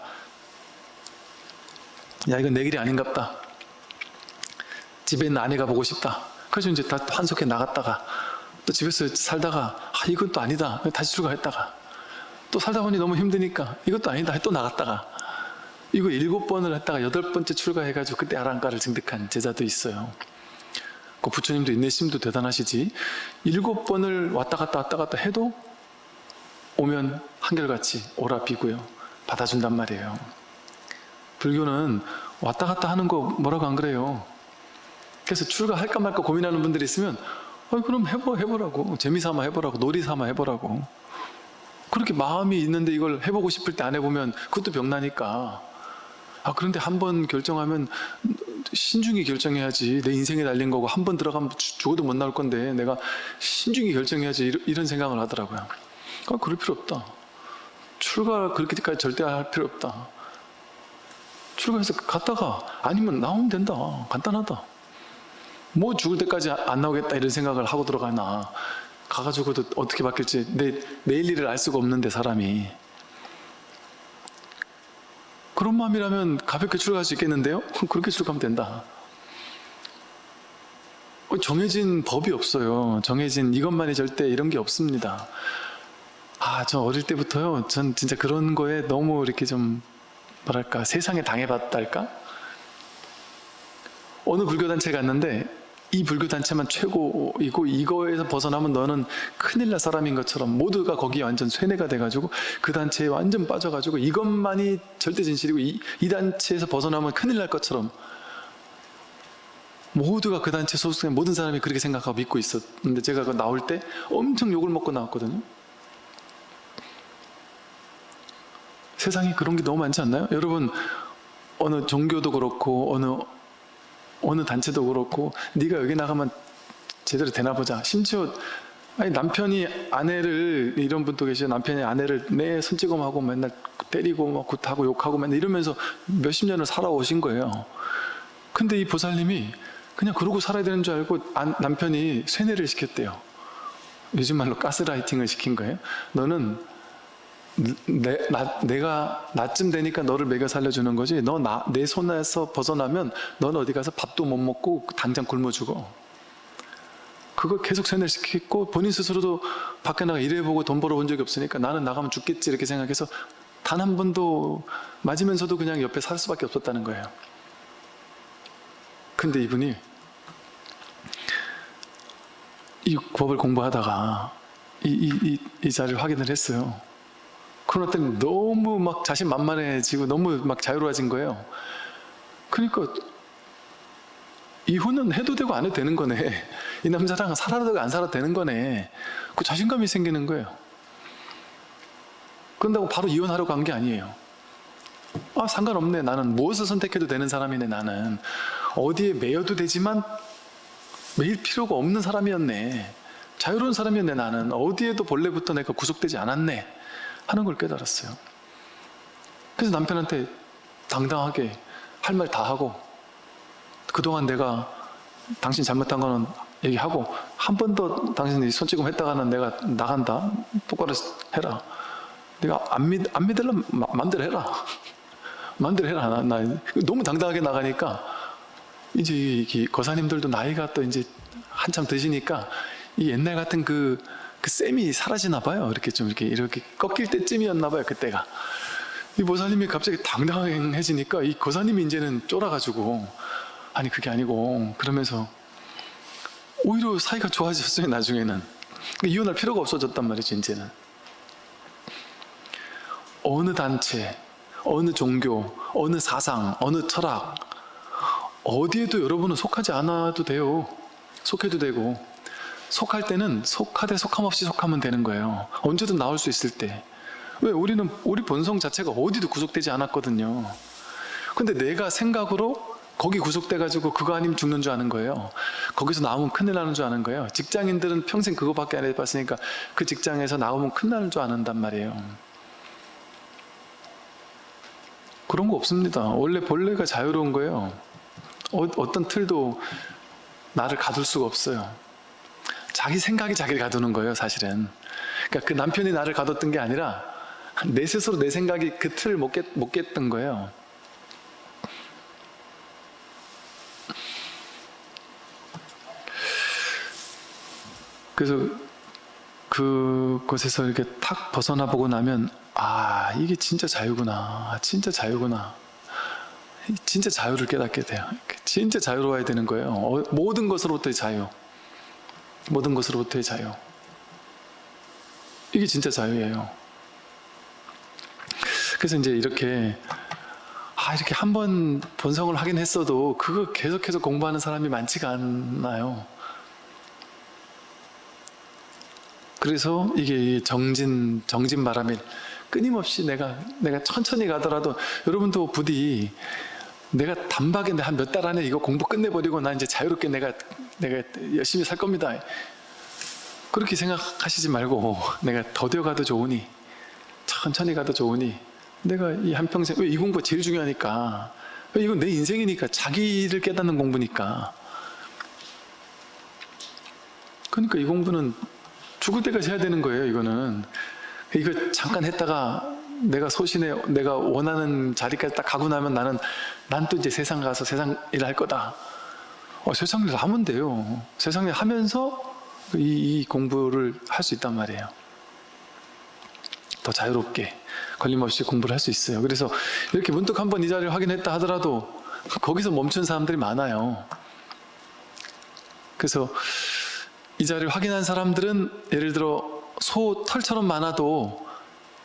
야 이건 내 길이 아닌갑다. 집에 있는 아내가 보고 싶다. 그래서 이제 다 환속해 나갔다가 또 집에서 살다가 이건 또 아니다. 다시 출가했다가 또 살다 보니 너무 힘드니까 이것도 아니다. 또 나갔다가 이거 7번을 했다가 8번째 출가해가지고 그때 아랑가를 증득한 제자도 있어요. 그 부처님도 인내심도 대단하시지 7번을 왔다 갔다 해도 오면 한결같이 오라 비고요. 받아준단 말이에요. 불교는 왔다 갔다 하는 거 뭐라고 안 그래요. 그래서 출가할까 말까 고민하는 분들이 있으면 그럼 해보라고. 재미삼아 해보라고. 놀이삼아 해보라고. 그렇게 마음이 있는데 이걸 해보고 싶을 때 안 해보면 그것도 병나니까. 그런데 한 번 결정하면 신중히 결정해야지. 내 인생에 달린 거고 한 번 들어가면 죽어도 못 나올 건데 내가 신중히 결정해야지 이런 생각을 하더라고요. 그럴 필요 없다. 출가 그렇게까지 절대 할 필요 없다. 출가해서 갔다가 아니면 나오면 된다. 간단하다. 뭐 죽을 때까지 안 나오겠다 이런 생각을 하고 들어가나 가가지고도 어떻게 바뀔지 내일 일을 알 수가 없는데 사람이 그런 마음이라면 가볍게 출가할 수 있겠는데요? 그렇게 출가하면 된다. 정해진 법이 없어요. 정해진 이것만이 절대 이런 게 없습니다. 저 어릴 때부터요 전 진짜 그런 거에 너무 이렇게 좀 뭐랄까 세상에 당해봤달까? 어느 불교단체에 갔는데 이 불교단체만 최고이고 이거에서 벗어나면 너는 큰일 날 사람인 것처럼 모두가 거기에 완전 쇠뇌가 돼가지고 그 단체에 완전 빠져가지고 이것만이 절대 진실이고 이 단체에서 벗어나면 큰일 날 것처럼 모두가 그 단체 소속된 모든 사람이 그렇게 생각하고 믿고 있었는데 제가 나올 때 엄청 욕을 먹고 나왔거든요. 세상에 그런 게 너무 많지 않나요? 여러분 어느 종교도 그렇고 어느 단체도 그렇고 네가 여기 나가면 제대로 되나 보자. 심지어 남편이 아내를 이런 분도 계셔요. 남편이 아내를 내 손찌검하고 맨날 때리고 막 굿하고 욕하고 맨날 이러면서 몇십 년을 살아오신 거예요. 근데 이 보살님이 그냥 그러고 살아야 되는 줄 알고 남편이 쇠뇌를 시켰대요. 요즘 말로 가스라이팅을 시킨 거예요. 너는 내가 나쯤 되니까 너를 먹여 살려주는 거지 너 내 손에서 벗어나면 넌 어디 가서 밥도 못 먹고 당장 굶어 죽어. 그걸 계속 세뇌시키고 본인 스스로도 밖에 나가 일해보고 돈 벌어본 적이 없으니까 나는 나가면 죽겠지 이렇게 생각해서 단 한 번도 맞으면서도 그냥 옆에 살 수밖에 없었다는 거예요. 근데 이분이 이 법을 공부하다가 이 자리를 확인을 했어요. 그러더니 너무 막 자신만만해지고 너무 막 자유로워진 거예요. 그러니까 이혼은 해도 되고 안 해도 되는 거네. 이 남자랑 살아도 되고 안 살아도 되는 거네. 그 자신감이 생기는 거예요. 그런다고 바로 이혼하려고 한 게 아니에요. 상관없네. 나는 무엇을 선택해도 되는 사람이네. 나는 어디에 매여도 되지만 매일 필요가 없는 사람이었네. 자유로운 사람이었네. 나는 어디에도 본래부터 내가 구속되지 않았네 하는 걸 깨달았어요. 그래서 남편한테 당당하게 할 말 다 하고 그동안 내가 당신 잘못한 거는 얘기하고 한 번 더 당신이 손찌검 했다가는 내가 나간다. 똑바로 해라. 내가 안 믿으려면 마음대로 해라. 마음대로 해라. 나 너무 당당하게 나가니까 이제 이 거사님들도 나이가 또 이제 한참 드시니까 이 옛날 같은 그 셈이 사라지나 봐요. 이렇게 꺾일 때쯤이었나 봐요. 그때가. 이 보살님이 갑자기 당당해지니까 이 거사님이 이제는 쫄아가지고 아니 그게 아니고 그러면서 오히려 사이가 좋아졌어요. 나중에는. 이혼할 필요가 없어졌단 말이죠. 이제는. 어느 단체, 어느 종교, 어느 사상, 어느 철학, 어디에도 여러분은 속하지 않아도 돼요. 속해도 되고, 속할 때는 속하되 속함 없이 속하면 되는 거예요. 언제든 나올 수 있을 때. 왜? 우리 본성 자체가 어디도 구속되지 않았거든요. 근데 내가 생각으로 거기 구속돼가지고 그거 아니면 죽는 줄 아는 거예요. 거기서 나오면 큰일 나는 줄 아는 거예요. 직장인들은 평생 그거밖에 안 해봤으니까 그 직장에서 나오면 큰일 나는 줄 아는단 말이에요. 그런 거 없습니다. 원래 본래가 자유로운 거예요. 어떤 틀도 나를 가둘 수가 없어요. 자기 생각이 자기를 가두는 거예요, 사실은. 그러니까 그 남편이 나를 가뒀던 게 아니라 내 스스로 내 생각이 그 틀을 못 깼던 거예요. 그래서 그곳에서 이렇게 탁 벗어나 보고 나면, 아, 이게 진짜 자유구나. 진짜 자유구나. 진짜 자유를 깨닫게 돼요. 진짜 자유로워야 되는 거예요. 모든 것으로부터의 자유. 모든 것으로부터의 자유. 이게 진짜 자유예요. 그래서 이제 이렇게 한 번 본성을 확인했어도 그거 계속해서 공부하는 사람이 많지가 않아요. 그래서 이게 정진 바람이 끊임없이 내가 천천히 가더라도, 여러분도 부디 내가 단박에 한 몇 달 안에 이거 공부 끝내버리고 나 이제 자유롭게 내가 열심히 살 겁니다, 그렇게 생각하시지 말고, 내가 더뎌 가도 좋으니, 천천히 가도 좋으니, 내가 이 한평생, 왜 이 공부가 제일 중요하니까, 이건 내 인생이니까, 자기를 깨닫는 공부니까. 그러니까 이 공부는 죽을 때까지 해야 되는 거예요. 이거는 이거 잠깐 했다가 내가 소신에 내가 원하는 자리까지 딱 가고 나면 난 또 이제 세상 가서 세상 일 할 거다. 세상 일 하면 돼요. 세상 일 하면서 이 공부를 할 수 있단 말이에요. 더 자유롭게 걸림없이 공부를 할 수 있어요. 그래서 이렇게 문득 한번 이 자리를 확인했다 하더라도 거기서 멈춘 사람들이 많아요. 그래서 이 자리를 확인한 사람들은 예를 들어 소 털처럼 많아도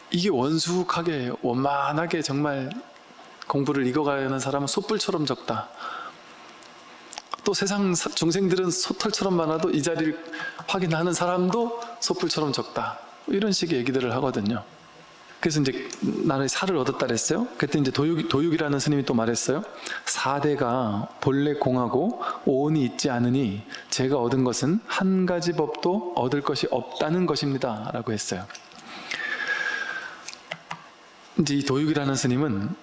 이게 원숙하게 원만하게 정말 공부를 익어가는 사람은 소뿔처럼 적다. 또 세상 중생들은 소털처럼 많아도 이 자리를 확인하는 사람도 소뿔처럼 적다. 이런 식의 얘기들을 하거든요. 그래서 이제 나는 살을 얻었다 그랬어요. 그때 이제 도육이라는 스님이 또 말했어요. 사대가 본래 공하고 오온이 있지 않으니 제가 얻은 것은 한 가지 법도 얻을 것이 없다는 것입니다, 라고 했어요. 이제 이 도육이라는 스님은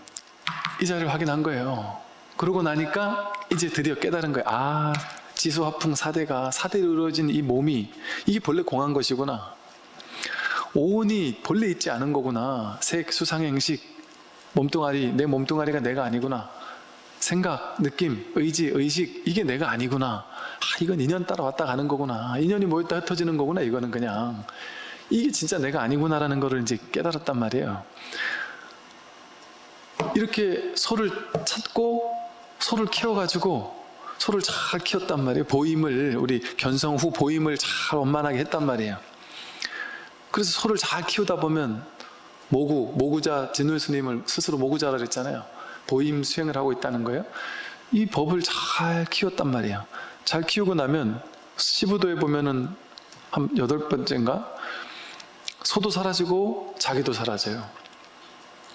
이 자리를 확인한 거예요. 그러고 나니까 이제 드디어 깨달은 거예요. 아, 지수화풍 사대가, 사대로 이루어진 이 몸이 이게 본래 공한 것이구나. 오온이 본래 있지 않은 거구나. 색, 수상, 행식, 몸뚱아리, 내 몸뚱아리가 내가 아니구나. 생각, 느낌, 의지, 의식, 이게 내가 아니구나. 이건 인연 따라 왔다 가는 거구나. 인연이 모였다 흩어지는 거구나. 이거는 그냥 이게 진짜 내가 아니구나라는 거를 이제 깨달았단 말이에요. 이렇게 소를 찾고 소를 키워가지고 소를 잘 키웠단 말이에요. 보임을, 우리 견성 후 보임을 잘 원만하게 했단 말이에요. 그래서 소를 잘 키우다 보면 모구자 진울 스님을 스스로 모구자라 그랬잖아요. 보임 수행을 하고 있다는 거예요. 이 법을 잘 키웠단 말이에요. 잘 키우고 나면 시부도에 보면은 한 8번째인가 소도 사라지고 자기도 사라져요.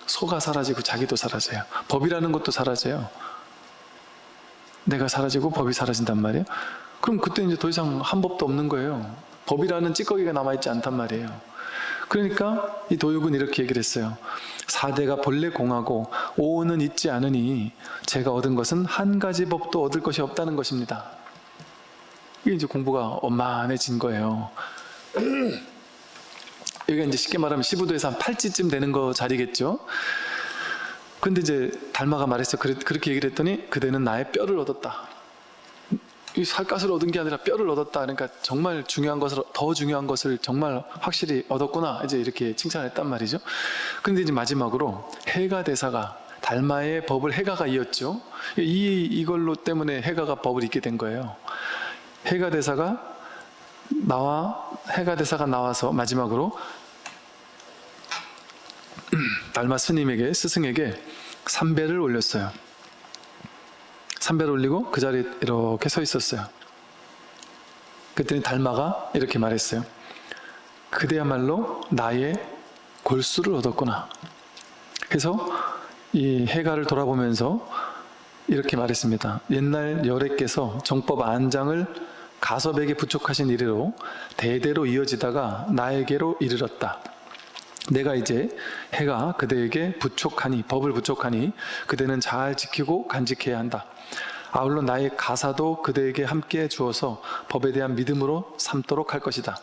소가 사라지고 자기도 사라져요. 법이라는 것도 사라져요. 내가 사라지고 법이 사라진단 말이에요. 그럼 그때 이제 더 이상 한 법도 없는 거예요. 법이라는 찌꺼기가 남아있지 않단 말이에요. 그러니까 이 도육은 이렇게 얘기를 했어요. 사대가 본래 공하고 오온은 있지 않으니 제가 얻은 것은 한 가지 법도 얻을 것이 없다는 것입니다. 이게 이제 공부가 원만해진 거예요. 여기가 이제 쉽게 말하면 시부도에서 한 8지쯤 되는 거 자리겠죠. 근데 이제 달마가 말했어요. 그렇게 얘기를 했더니 그대는 나의 뼈를 얻었다. 이 살갗을 얻은 게 아니라 뼈를 얻었다. 그러니까 정말 중요한 것을, 더 중요한 것을 정말 확실히 얻었구나. 이제 이렇게 칭찬했단 말이죠. 근데 이제 마지막으로 해가 대사가, 달마의 법을 해가가 이었죠. 이걸로 때문에 해가가 법을 잇게 된 거예요. 해가 대사가 나와서 마지막으로 달마 스님에게, 스승에게 삼배를 올렸어요. 삼배를 올리고 그 자리에 이렇게 서 있었어요. 그랬더니 달마가 이렇게 말했어요. 그대야말로 나의 골수를 얻었구나. 그래서 이 해가를 돌아보면서 이렇게 말했습니다. 옛날 열애께서 정법 안장을 가섭에게 부촉하신 이래로 대대로 이어지다가 나에게로 이르렀다. 내가 이제 해가 그대에게 부촉하니, 법을 부촉하니 그대는 잘 지키고 간직해야 한다. 아울러 나의 가사도 그대에게 함께 주어서 법에 대한 믿음으로 삼도록 할 것이다.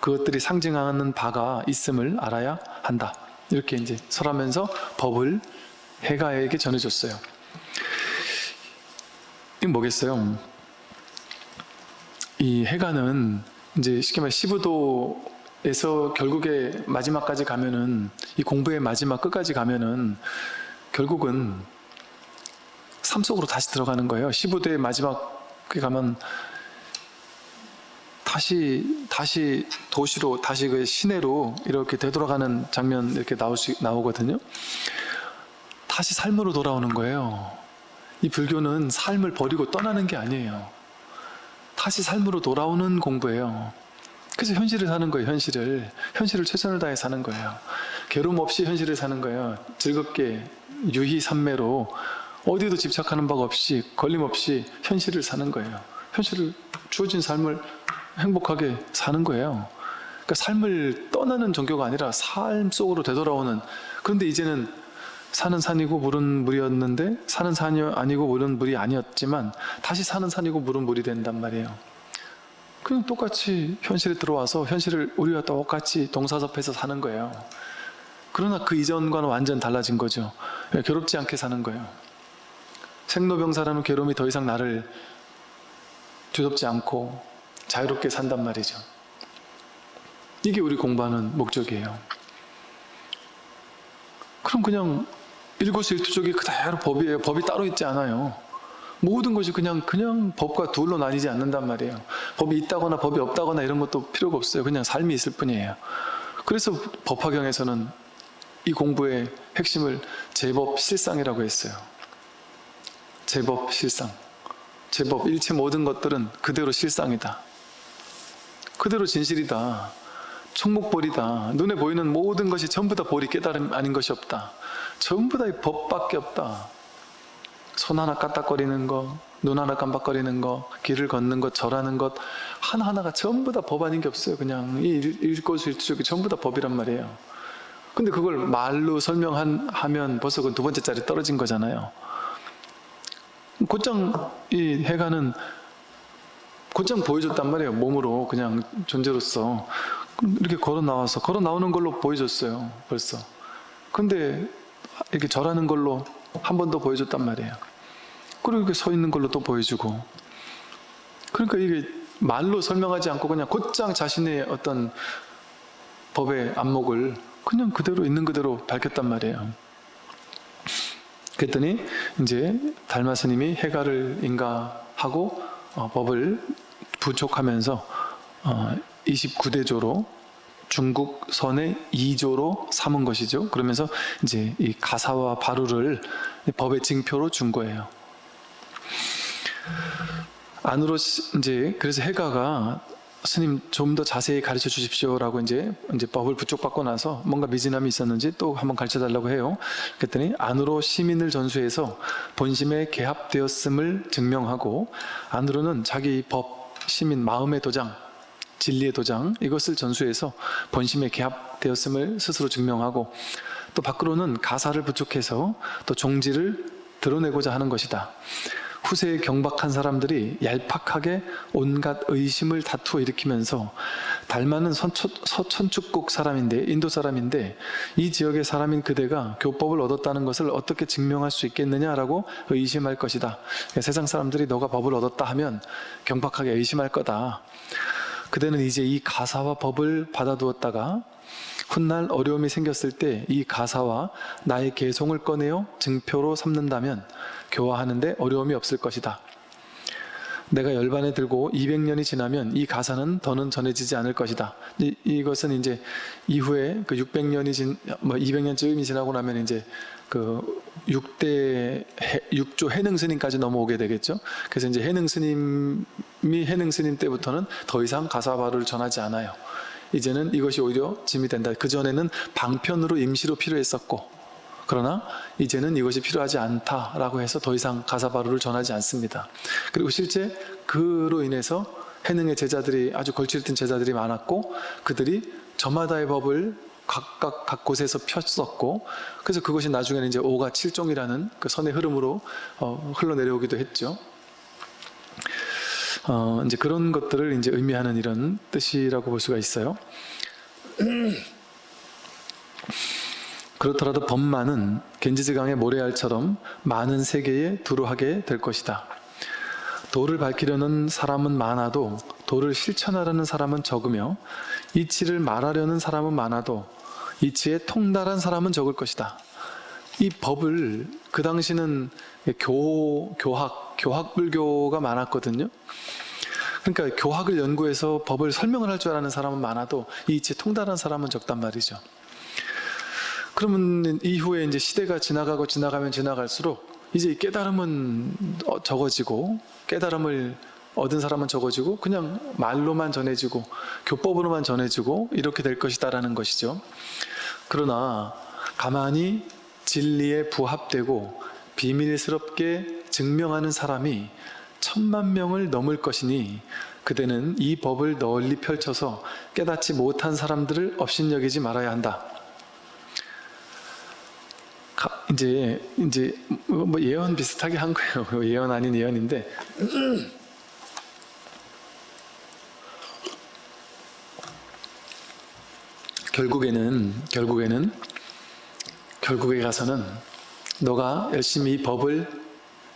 그것들이 상징하는 바가 있음을 알아야 한다. 이렇게 이제 설하면서 법을 해가에게 전해줬어요. 이게 뭐겠어요? 이 해가는 이제 쉽게 말해 시부도에서 결국에 마지막까지 가면은, 이 공부의 마지막 끝까지 가면은 결국은 삶 속으로 다시 들어가는 거예요. 시부도의 마지막에 가면 다시 도시로, 다시 그 시내로 이렇게 되돌아가는 장면 이렇게 나오거든요. 다시 삶으로 돌아오는 거예요. 이 불교는 삶을 버리고 떠나는 게 아니에요. 다시 삶으로 돌아오는 공부예요. 그래서 현실을 사는 거예요. 현실을 최선을 다해 사는 거예요. 괴로움 없이 현실을 사는 거예요. 즐겁게 유희산매로 어디에도 집착하는 바가 없이 걸림없이 현실을 사는 거예요. 현실을, 주어진 삶을 행복하게 사는 거예요. 그러니까 삶을 떠나는 종교가 아니라 삶 속으로 되돌아오는. 그런데 이제는 산은 산이고 물은 물이었는데, 산은 산이 아니고 물은 물이 아니었지만 다시 산은 산이고 물은 물이 된단 말이에요. 그냥 똑같이 현실에 들어와서 현실을 우리와 똑같이 동사섭해서 사는 거예요. 그러나 그 이전과는 완전 달라진 거죠. 괴롭지 않게 사는 거예요. 생로병사라는 괴로움이 더 이상 나를 뒤덮지 않고 자유롭게 산단 말이죠. 이게 우리 공부하는 목적이에요. 그럼 그냥 일거수일투족이 그대로 법이에요. 법이 따로 있지 않아요. 모든 것이 그냥 법과 둘로 나뉘지 않는단 말이에요. 법이 있다거나 법이 없다거나 이런 것도 필요가 없어요. 그냥 삶이 있을 뿐이에요. 그래서 법화경에서는 이 공부의 핵심을 제법실상이라고 했어요. 제법실상. 제법, 일체 모든 것들은 그대로 실상이다. 그대로 진실이다. 총목볼이다. 눈에 보이는 모든 것이 전부 다 볼이 깨달음 아닌 것이 없다. 전부 다 이 법밖에 없다. 손 하나 까딱거리는 거, 눈 하나 깜박거리는 거, 길을 걷는 것, 절하는 것 하나하나가 전부 다 법 아닌 게 없어요. 그냥 이 일거수일투족이 전부 다 법이란 말이에요. 근데 그걸 말로 설명하면 벌써 그 두 번째 자리 떨어진 거잖아요. 곧장 이 해가는 곧장 보여줬단 말이에요. 몸으로 그냥 존재로서 이렇게 걸어 나오는 걸로 보여줬어요. 벌써. 근데 이렇게 절하는 걸로 한 번 더 보여줬단 말이에요. 그리고 이렇게 서 있는 걸로 또 보여주고. 그러니까 이게 말로 설명하지 않고 그냥 곧장 자신의 어떤 법의 안목을 그냥 그대로 있는 그대로 밝혔단 말이에요. 그랬더니 이제 달마 스님이 해가를 인가하고 법을 부촉하면서 29대조로 중국 선의 2조로 삼은 것이죠. 그러면서 이제 이 가사와 바루를 법의 징표로 준 거예요. 안으로 이제 그래서 해가가 스님 좀 더 자세히 가르쳐 주십시오라고 이제 법을 부촉받고 나서 뭔가 미진함이 있었는지 또 한번 가르쳐 달라고 해요. 그랬더니 안으로 시민을 전수해서 본심에 개합되었음을 증명하고, 안으로는 자기 법, 시민, 마음의 도장, 진리의 도장 이것을 전수해서 본심에 개합되었음을 스스로 증명하고, 또 밖으로는 가사를 부촉해서 또 종지를 드러내고자 하는 것이다. 후세에 경박한 사람들이 얄팍하게 온갖 의심을 다투어 일으키면서 달마는 서천축국 사람인데, 인도 사람인데 이 지역의 사람인 그대가 교법을 얻었다는 것을 어떻게 증명할 수 있겠느냐라고 의심할 것이다. 세상 사람들이 너가 법을 얻었다 하면 경박하게 의심할 거다. 그대는 이제 이 가사와 법을 받아두었다가 훗날 어려움이 생겼을 때 이 가사와 나의 개송을 꺼내어 증표로 삼는다면 교화하는데 어려움이 없을 것이다. 내가 열반에 들고 200년이 지나면 이 가사는 더는 전해지지 않을 것이다. 이것은 이제 이후에 그 200년쯤이 지나고 나면 이제 그 6조 해능 스님까지 넘어오게 되겠죠. 그래서 이제 해능 스님 때부터는 더 이상 가사바루를 전하지 않아요. 이제는 이것이 오히려 짐이 된다. 그전에는 방편으로 임시로 필요했었고, 그러나 이제는 이것이 필요하지 않다라고 해서 더 이상 가사바루를 전하지 않습니다. 그리고 실제 그로 인해서 해능의 제자들이, 아주 걸칠든 제자들이 많았고, 그들이 저마다의 법을 각각 각 곳에서 폈었고, 그래서 그것이 나중에는 이제 오가 칠종이라는 그 선의 흐름으로 흘러내려오기도 했죠. 이제 그런 것들을 이제 의미하는 이런 뜻이라고 볼 수가 있어요. 그렇더라도 법만은 겐지즈강의 모래알처럼 많은 세계에 두루하게 될 것이다. 도를 밝히려는 사람은 많아도 도를 실천하려는 사람은 적으며, 이치를 말하려는 사람은 많아도 이치에 통달한 사람은 적을 것이다. 이 법을, 그 당시는 교학불교가 많았거든요. 그러니까 교학을 연구해서 법을 설명을 할 줄 아는 사람은 많아도 이 이치에 통달한 사람은 적단 말이죠. 그러면 이후에 이제 시대가 지나가면 지나갈수록 이제 이 깨달음은 적어지고, 깨달음을 얻은 사람은 적어지고, 그냥 말로만 전해지고 교법으로만 전해지고 이렇게 될 것이다라는 것이죠. 그러나 가만히 진리에 부합되고 비밀스럽게 증명하는 사람이 1000만 명을 넘을 것이니, 그대는 이 법을 널리 펼쳐서 깨닫지 못한 사람들을 업신여기지 말아야 한다. 이제 뭐 예언 비슷하게 한 거예요. 예언 아닌 예언인데, 결국에 가서는 너가 열심히 이 법을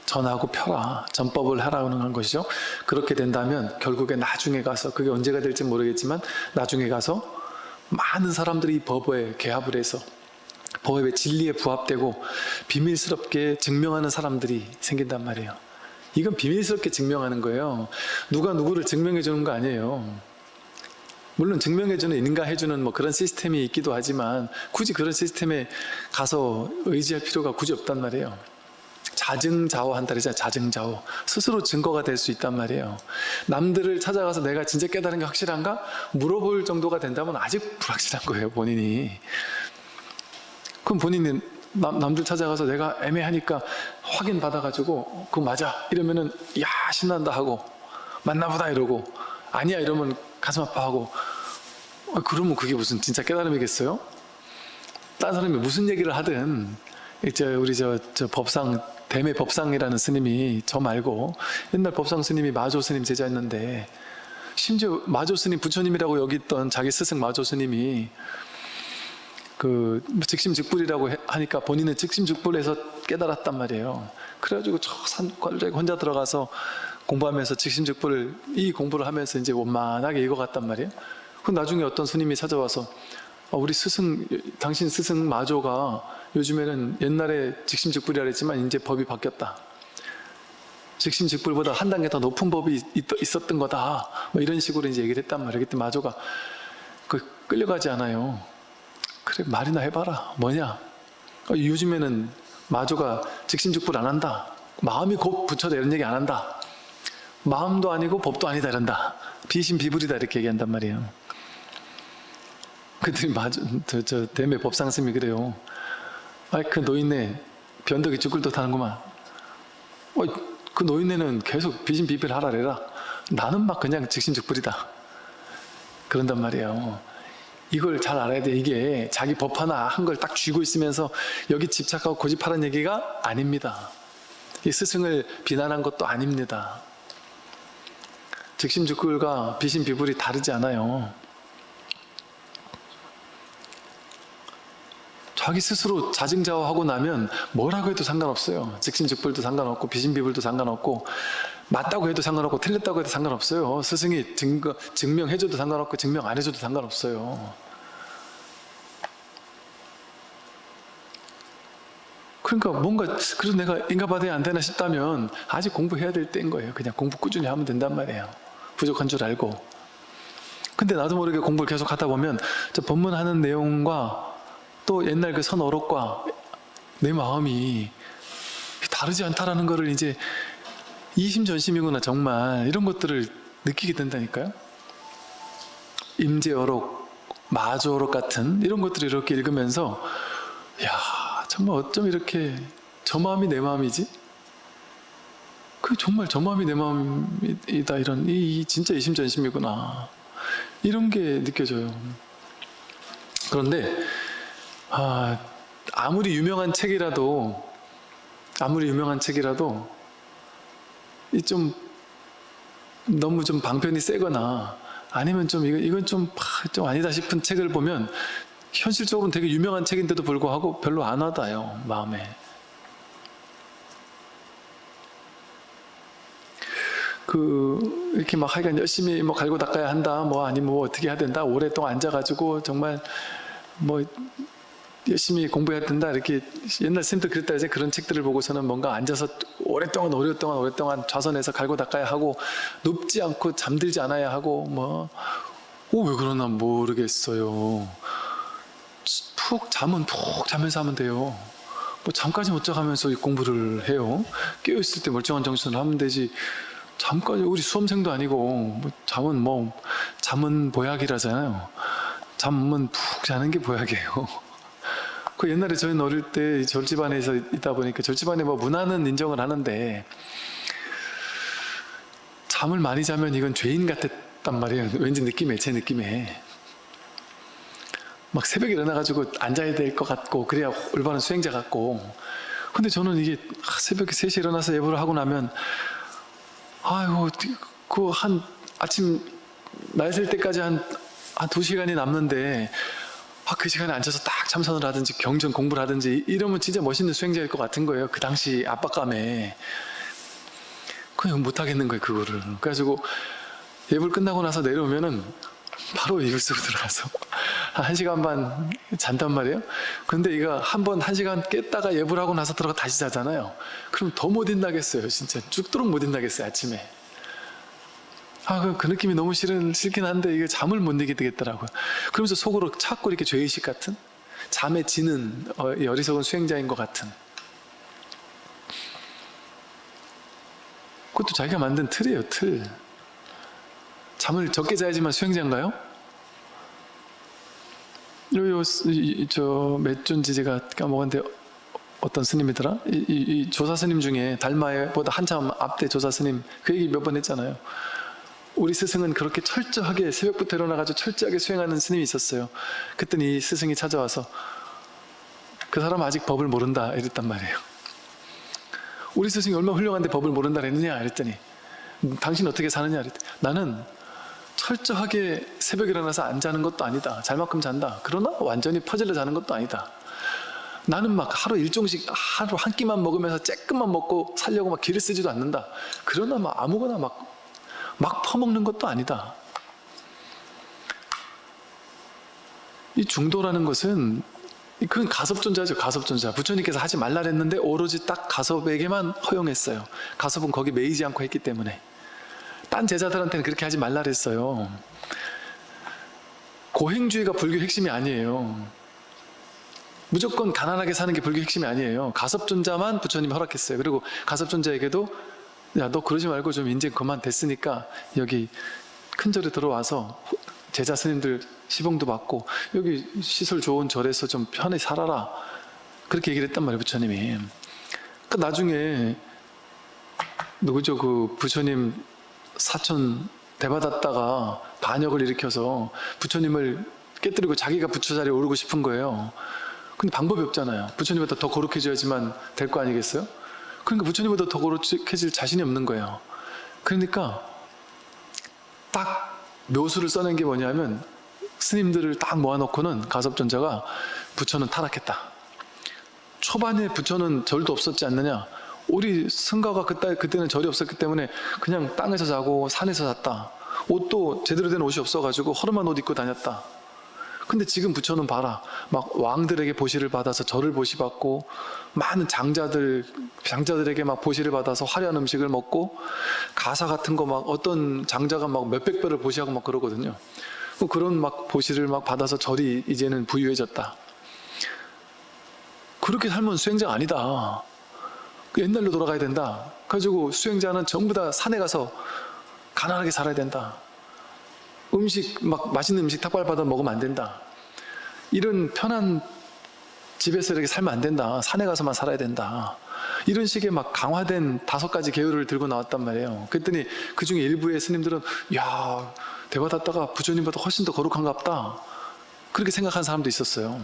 전하고 펴라, 전법을 하라는 건 것이죠. 그렇게 된다면 결국에 나중에 가서, 그게 언제가 될지 모르겠지만 나중에 가서 많은 사람들이 이 법에 개합을 해서 법의 진리에 부합되고 비밀스럽게 증명하는 사람들이 생긴단 말이에요. 이건 비밀스럽게 증명하는 거예요. 누가 누구를 증명해 주는 거 아니에요. 물론 증명해 주는, 인가해 주는 뭐 그런 시스템이 있기도 하지만 굳이 그런 시스템에 가서 의지할 필요가 굳이 없단 말이에요. 자증자호 한다 그러잖아요. 자증자호. 스스로 증거가 될 수 있단 말이에요. 남들을 찾아가서 내가 진짜 깨달은 게 확실한가? 물어볼 정도가 된다면 아직 불확실한 거예요, 본인이. 그럼 본인은 남들 찾아가서 내가 애매하니까 확인 받아가지고 그거 맞아 이러면은 야 신난다 하고, 맞나보다 이러고, 아니야 이러면 가슴 아파하고, 그러면 그게 무슨 진짜 깨달음이겠어요? 다른 사람이 무슨 얘기를 하든, 이제 우리 저 법상, 대매 법상이라는 스님이, 저 말고 옛날 법상 스님이 마조 스님 제자였는데, 심지어 마조 스님 부처님이라고 여기있던 자기 스승 마조 스님이 그 즉심즉불이라고 하니까 본인은 즉심즉불에서 깨달았단 말이에요. 그래가지고 저 산골짜기 혼자 들어가서 공부하면서 즉심즉불을, 이 공부를 하면서 이제 원만하게 읽어갔단 말이에요. 그 나중에 어떤 스님이 찾아와서 우리 스승, 당신 스승 마조가 요즘에는 옛날에 즉심즉불이라 그랬지만 이제 법이 바뀌었다. 즉심즉불보다 한 단계 더 높은 법이 있었던 거다. 뭐 이런 식으로 이제 얘기를 했단 말이에요. 그때 마조가 끌려가지 않아요. 그래 말이나 해봐라. 뭐냐? 요즘에는 마조가 즉심즉불 안 한다. 마음이 곧 부처다 이런 얘기 안 한다. 마음도 아니고 법도 아니다 이런다. 비신비불이다 이렇게 얘기한단 말이에요. 그들이 저 대매 법상스님이 그래요. 그 노인네 변덕이 죽을도 타는구만. 그 노인네는 계속 비신비불 하라래라. 나는 막 그냥 즉심즉불이다. 그런단 말이에요. 이걸 잘 알아야 돼. 이게 자기 법 하나 한 걸 딱 쥐고 있으면서 여기 집착하고 고집하라는 얘기가 아닙니다. 이 스승을 비난한 것도 아닙니다. 즉심즉불과 비신비불이 다르지 않아요. 자기 스스로 자증자호하고 나면 뭐라고 해도 상관없어요. 즉심즉불도 상관없고 비신비불도 상관없고, 맞다고 해도 상관없고 틀렸다고 해도 상관없어요. 스승이 증명해줘도 상관없고 증명 안 해줘도 상관없어요. 그러니까 뭔가 그래도 내가 인가받아야 안 되나 싶다면 아직 공부해야 될 때인 거예요. 그냥 공부 꾸준히 하면 된단 말이에요. 부족한 줄 알고. 근데 나도 모르게 공부를 계속 하다 보면 저 법문하는 내용과 또 옛날 그 선어록과 내 마음이 다르지 않다라는 거를 이제 이심전심이구나 정말 이런 것들을 느끼게 된다니까요. 임재어록, 마주어록 같은 이런 것들을 이렇게 읽으면서 야 정말 어쩜 이렇게 저 마음이 내 마음이지? 그 정말 저 마음이 내 마음이다 이런 이 진짜 이심전심이구나 이런 게 느껴져요. 그런데 아무리 유명한 책이라도 이 좀 너무 좀 방편이 세거나 아니면 좀 이건 좀 아니다 싶은 책을 보면 현실적으로는 되게 유명한 책인데도 불구하고 별로 안 와닿아요 마음에. 이렇게 막 하여간 열심히 뭐 갈고 닦아야 한다 뭐 아니면 뭐 어떻게 해야 된다 오랫동안 앉아가지고 정말 뭐 열심히 공부해야 된다 이렇게 옛날 스님들 그랬다 이제 그런 책들을 보고서는 뭔가 앉아서 오랫동안 좌선해서 갈고 닦아야 하고 눕지 않고 잠들지 않아야 하고 뭐 왜 그러나 모르겠어요. 잠은 푹 자면서 하면 돼요. 뭐 잠까지 못 자가면서 공부를 해요. 깨어있을 때 멀쩡한 정신으로 하면 되지. 잠까지 우리 수험생도 아니고 잠은 보약이라잖아요. 잠은 푹 자는 게 보약이에요. 그 옛날에 저희는 어릴 때 절집안에서 있다 보니까 절집안에 뭐 문화는 인정을 하는데 잠을 많이 자면 이건 죄인 같았단 말이에요. 왠지 제 느낌에 막 새벽에 일어나가지고 앉아야 될 것 같고 그래야 올바른 수행자 같고. 근데 저는 이게 새벽에 3시에 일어나서 예불을 하고 나면 아이고 아침 날 셀 때까지 한 2시간이 남는데 그 시간에 앉아서 딱 참선을 하든지 경전 공부를 하든지 이러면 진짜 멋있는 수행자일 것 같은 거예요. 그 당시 압박감에. 그냥 못하겠는 거예요 그거를. 그래가지고 예불 끝나고 나서 내려오면은 바로 이불 쓰고 들어가서 한 1시간 반 잔단 말이에요. 근데 이거 한 1시간 깼다가 예불하고 나서 들어가 다시 자잖아요. 그럼 더 못 인나겠어요. 진짜 죽도록 못 인나겠어요 아침에. 그 느낌이 너무 싫긴 한데 이게 잠을 못 이기게 되겠더라고요. 그러면서 속으로 자꾸 이렇게 죄의식 같은 잠에 지는 어리석은 수행자인 것 같은. 그것도 자기가 만든 틀이에요 틀. 잠을 적게 자야지만 수행자인가요? 몇 존지 제가 까먹었는데 어떤 스님이더라? 이 조사 스님 중에 달마보다 한참 앞대 조사 스님 그 얘기 몇 번 했잖아요. 우리 스승은 그렇게 철저하게 새벽부터 일어나가지고 철저하게 수행하는 스님이 있었어요. 그랬더니 이 스승이 찾아와서 그 사람 아직 법을 모른다 이랬단 말이에요. 우리 스승이 얼마나 훌륭한데 법을 모른다 그랬느냐 이랬더니 당신 어떻게 사느냐 이랬더니 나는 철저하게 새벽에 일어나서 안 자는 것도 아니다. 잘 만큼 잔다. 그러나 완전히 퍼질러 자는 것도 아니다. 나는 막 하루 일종씩 하루 한 끼만 먹으면서 쬐끔만 먹고 살려고 막 기를 쓰지도 않는다. 그러나 막 아무거나 막 퍼먹는 것도 아니다. 이 중도라는 것은 그건 가섭존자죠. 가섭존자. 부처님께서 하지 말라 했는데 오로지 딱 가섭에게만 허용했어요. 가섭은 거기 매이지 않고 했기 때문에. 딴 제자들한테는 그렇게 하지 말라 했어요. 고행주의가 불교 핵심이 아니에요. 무조건 가난하게 사는 게 불교 핵심이 아니에요. 가섭존자만 부처님이 허락했어요. 그리고 가섭존자에게도 야, 너 그러지 말고 좀 이제 그만 됐으니까 여기 큰 절에 들어와서 제자 스님들 시봉도 받고 여기 시설 좋은 절에서 좀 편히 살아라. 그렇게 얘기를 했단 말이에요 부처님이. 나중에 누구죠? 그 부처님 사촌 대받았다가 반역을 일으켜서 부처님을 깨뜨리고 자기가 부처 자리에 오르고 싶은 거예요. 근데 방법이 없잖아요. 부처님보다 더 거룩해져야지만 될 거 아니겠어요? 그러니까 부처님보다 더 거룩해질 자신이 없는 거예요. 그러니까 딱 묘수를 써낸 게 뭐냐면 스님들을 딱 모아놓고는 가섭존자가 부처는 타락했다. 초반에 부처는 절도 없었지 않느냐. 우리 승가가 그때는 절이 없었기 때문에 그냥 땅에서 자고 산에서 잤다. 옷도 제대로 된 옷이 없어가지고 허름한 옷 입고 다녔다. 근데 지금 부처는 봐라. 막 왕들에게 보시를 받아서 절을 보시받고 많은 장자들에게 막 보시를 받아서 화려한 음식을 먹고 가사 같은 거 막 어떤 장자가 막 몇백 배를 보시하고 막 그러거든요. 그런 막 보시를 막 받아서 절이 이제는 부유해졌다. 그렇게 살면 수행자가 아니다. 옛날로 돌아가야 된다. 그래가지고 수행자는 전부 다 산에 가서 가난하게 살아야 된다. 음식 막 맛있는 음식 탁발받아 먹으면 안 된다. 이런 편한 집에서 이렇게 살면 안 된다. 산에 가서만 살아야 된다. 이런 식의 막 강화된 5가지 계율을 들고 나왔단 말이에요. 그랬더니 그 중에 일부의 스님들은 야, 대받았다가 부처님보다 훨씬 더 거룩한갑다. 그렇게 생각한 사람도 있었어요.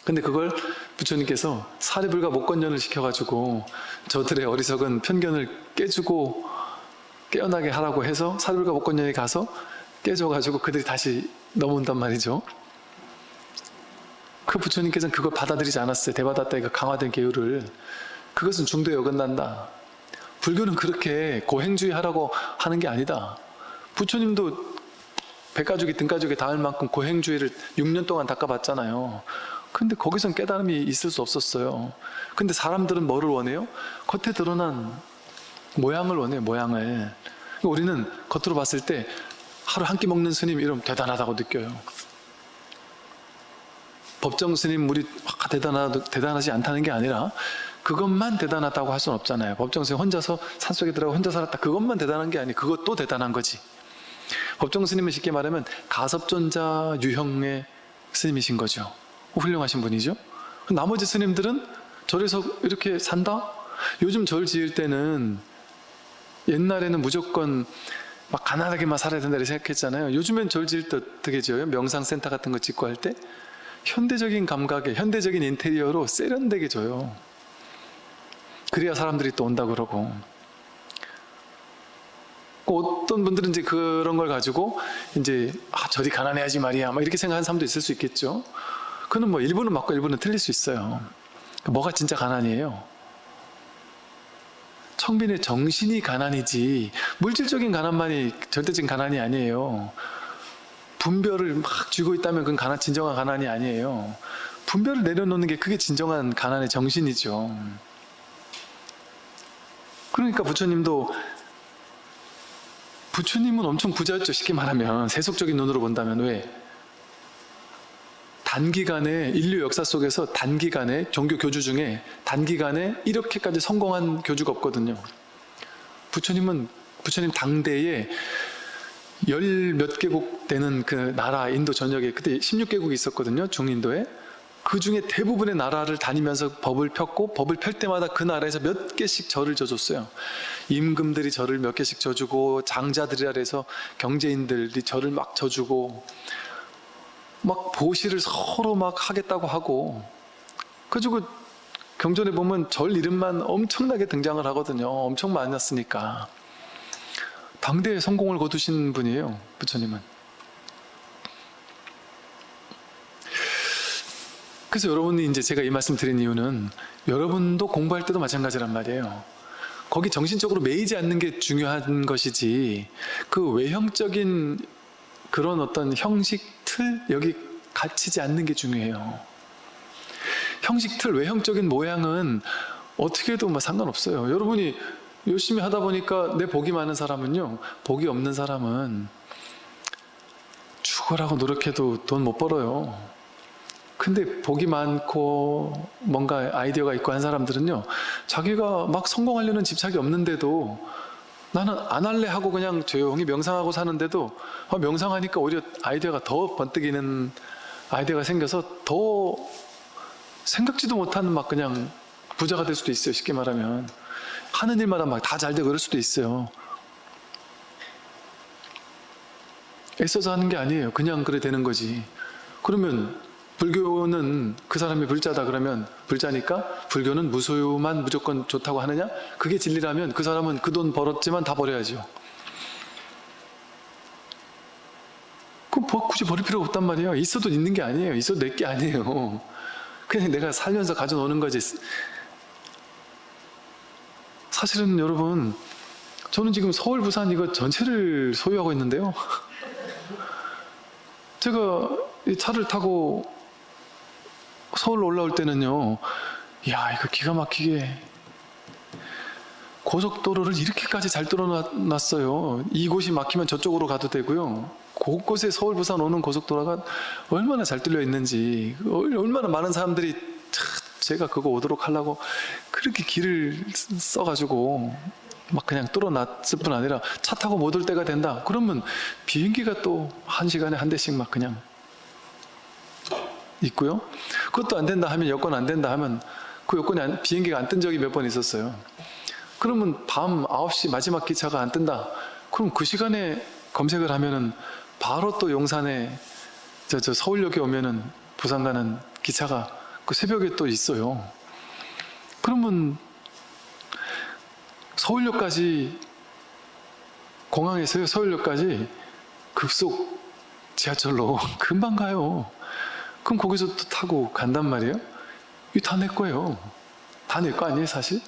근데 그걸 부처님께서 사리불가 목건연을 시켜가지고 저들의 어리석은 편견을 깨주고 깨어나게 하라고 해서 사리불가 목건연에 가서 깨져가지고 그들이 다시 넘어온단 말이죠. 그 부처님께서는 그걸 받아들이지 않았어요. 대받았다의 그 강화된 계율을. 그것은 중도에 어긋난다. 불교는 그렇게 고행주의 하라고 하는 게 아니다. 부처님도 백가죽이 등가죽에 닿을 만큼 고행주의를 6년 동안 닦아봤잖아요. 근데 거기선 깨달음이 있을 수 없었어요. 근데 사람들은 뭐를 원해요? 겉에 드러난 모양을 원해요. 모양을. 우리는 겉으로 봤을 때 하루 한 끼 먹는 스님 이러면 대단하다고 느껴요. 법정 스님 우리 대단하지 않다는 게 아니라 그것만 대단하다고 할 수는 없잖아요. 법정 스님 혼자서 산속에 들어가 혼자 살았다. 그것만 대단한 게 아니에요. 그것도 대단한 거지. 법정 스님은 쉽게 말하면 가섭존자 유형의 스님이신 거죠. 훌륭하신 분이죠. 나머지 스님들은 절에서 이렇게 산다? 요즘 절 지을 때는 옛날에는 무조건 막 가난하게만 살아야 된다 이렇게 생각했잖아요. 요즘엔 절 지을 때 어떻게 지어요? 명상센터 같은 거 짓고 할 때 현대적인 감각에 현대적인 인테리어로 세련되게 져요. 그래야 사람들이 또 온다 그러고. 어떤 분들은 이제 그런 걸 가지고 이제 절이 가난해야지 말이야 막 이렇게 생각하는 사람도 있을 수 있겠죠. 그는 뭐 일부는 맞고 일부는 틀릴 수 있어요. 뭐가 진짜 가난이에요? 청빈의 정신이 가난이지 물질적인 가난만이 절대적인 가난이 아니에요. 분별을 막 쥐고 있다면 그건 진정한 가난이 아니에요. 분별을 내려놓는 게 그게 진정한 가난의 정신이죠. 그러니까 부처님은 엄청 부자였죠. 쉽게 말하면 세속적인 눈으로 본다면. 왜? 단기간에 인류 역사 속에서 단기간에 종교 교주 중에 단기간에 이렇게까지 성공한 교주가 없거든요. 부처님 당대에 10몇 개국 되는 그 나라 인도 전역에 그때 16개국이 있었거든요. 중인도에. 그 중에 대부분의 나라를 다니면서 법을 폈고 법을 펼 때마다 그 나라에서 몇 개씩 절을 져줬어요. 임금들이 절을 몇 개씩 져주고 장자들이라 해서 경제인들이 절을 막 져주고 막 보시를 서로 막 하겠다고 하고 그래가지고 경전에 보면 절 이름만 엄청나게 등장을 하거든요. 엄청 많았으니까. 당대에 성공을 거두신 분이에요. 부처님은. 그래서 여러분이 이제 제가 이 말씀 드린 이유는 여러분도 공부할 때도 마찬가지란 말이에요. 거기 정신적으로 매이지 않는 게 중요한 것이지 그 외형적인 그런 어떤 형식 틀 여기 갇히지 않는 게 중요해요. 형식 틀 외형적인 모양은 어떻게 해도 상관없어요. 여러분이 열심히 하다 보니까 내 복이 많은 사람은요, 복이 없는 사람은 죽으라고 노력해도 돈 못 벌어요. 근데 복이 많고 뭔가 아이디어가 있고 한 사람들은요, 자기가 막 성공하려는 집착이 없는데도 나는 안 할래 하고 그냥 조용히 명상하고 사는데도 명상하니까 오히려 아이디어가 더 번뜩이는 아이디어가 생겨서 더 생각지도 못하는 막 그냥 부자가 될 수도 있어요. 쉽게 말하면 하는 일마다 막 다 잘 되고 그럴 수도 있어요. 애써서 하는 게 아니에요. 그냥 그래 되는 거지. 그러면 불교는 그 사람이 불자다 그러면 불자니까 불교는 무소유만 무조건 좋다고 하느냐? 그게 진리라면 그 사람은 그 돈 벌었지만 다 버려야죠. 굳이 버릴 필요가 없단 말이에요. 있어도 있는 게 아니에요. 있어도 내 게 아니에요. 그냥 내가 살면서 가져노는 거지. 사실은 여러분, 저는 지금 서울, 부산 이거 전체를 소유하고 있는데요. 제가 이 차를 타고 서울로 올라올 때는요, 야, 이거 기가 막히게 고속도로를 이렇게까지 잘 뚫어놨어요. 이곳이 막히면 저쪽으로 가도 되고요. 곳곳에 서울, 부산 오는 고속도로가 얼마나 잘 뚫려 있는지, 얼마나 많은 사람들이 제가 그거 오도록 하려고 그렇게 길을 써가지고 막 그냥 뚫어놨을 뿐 아니라 차 타고 못 올 때가 된다. 그러면 비행기가 또 1시간에 한 대씩 막 그냥 있고요. 그것도 안 된다 하면, 여건 안 된다 하면 그 여건이 비행기가 안 뜬 적이 몇 번 있었어요. 그러면 밤 9시 마지막 기차가 안 뜬다. 그럼 그 시간에 검색을 하면은 바로 또 용산에 저 서울역에 오면은 부산 가는 기차가 그 새벽에 또 있어요. 그러면 서울역까지, 공항에서요, 서울역까지 급속 지하철로 금방 가요. 그럼 거기서 또 타고 간단 말이에요. 이거 다 내 거예요. 다 내 거 아니에요, 사실?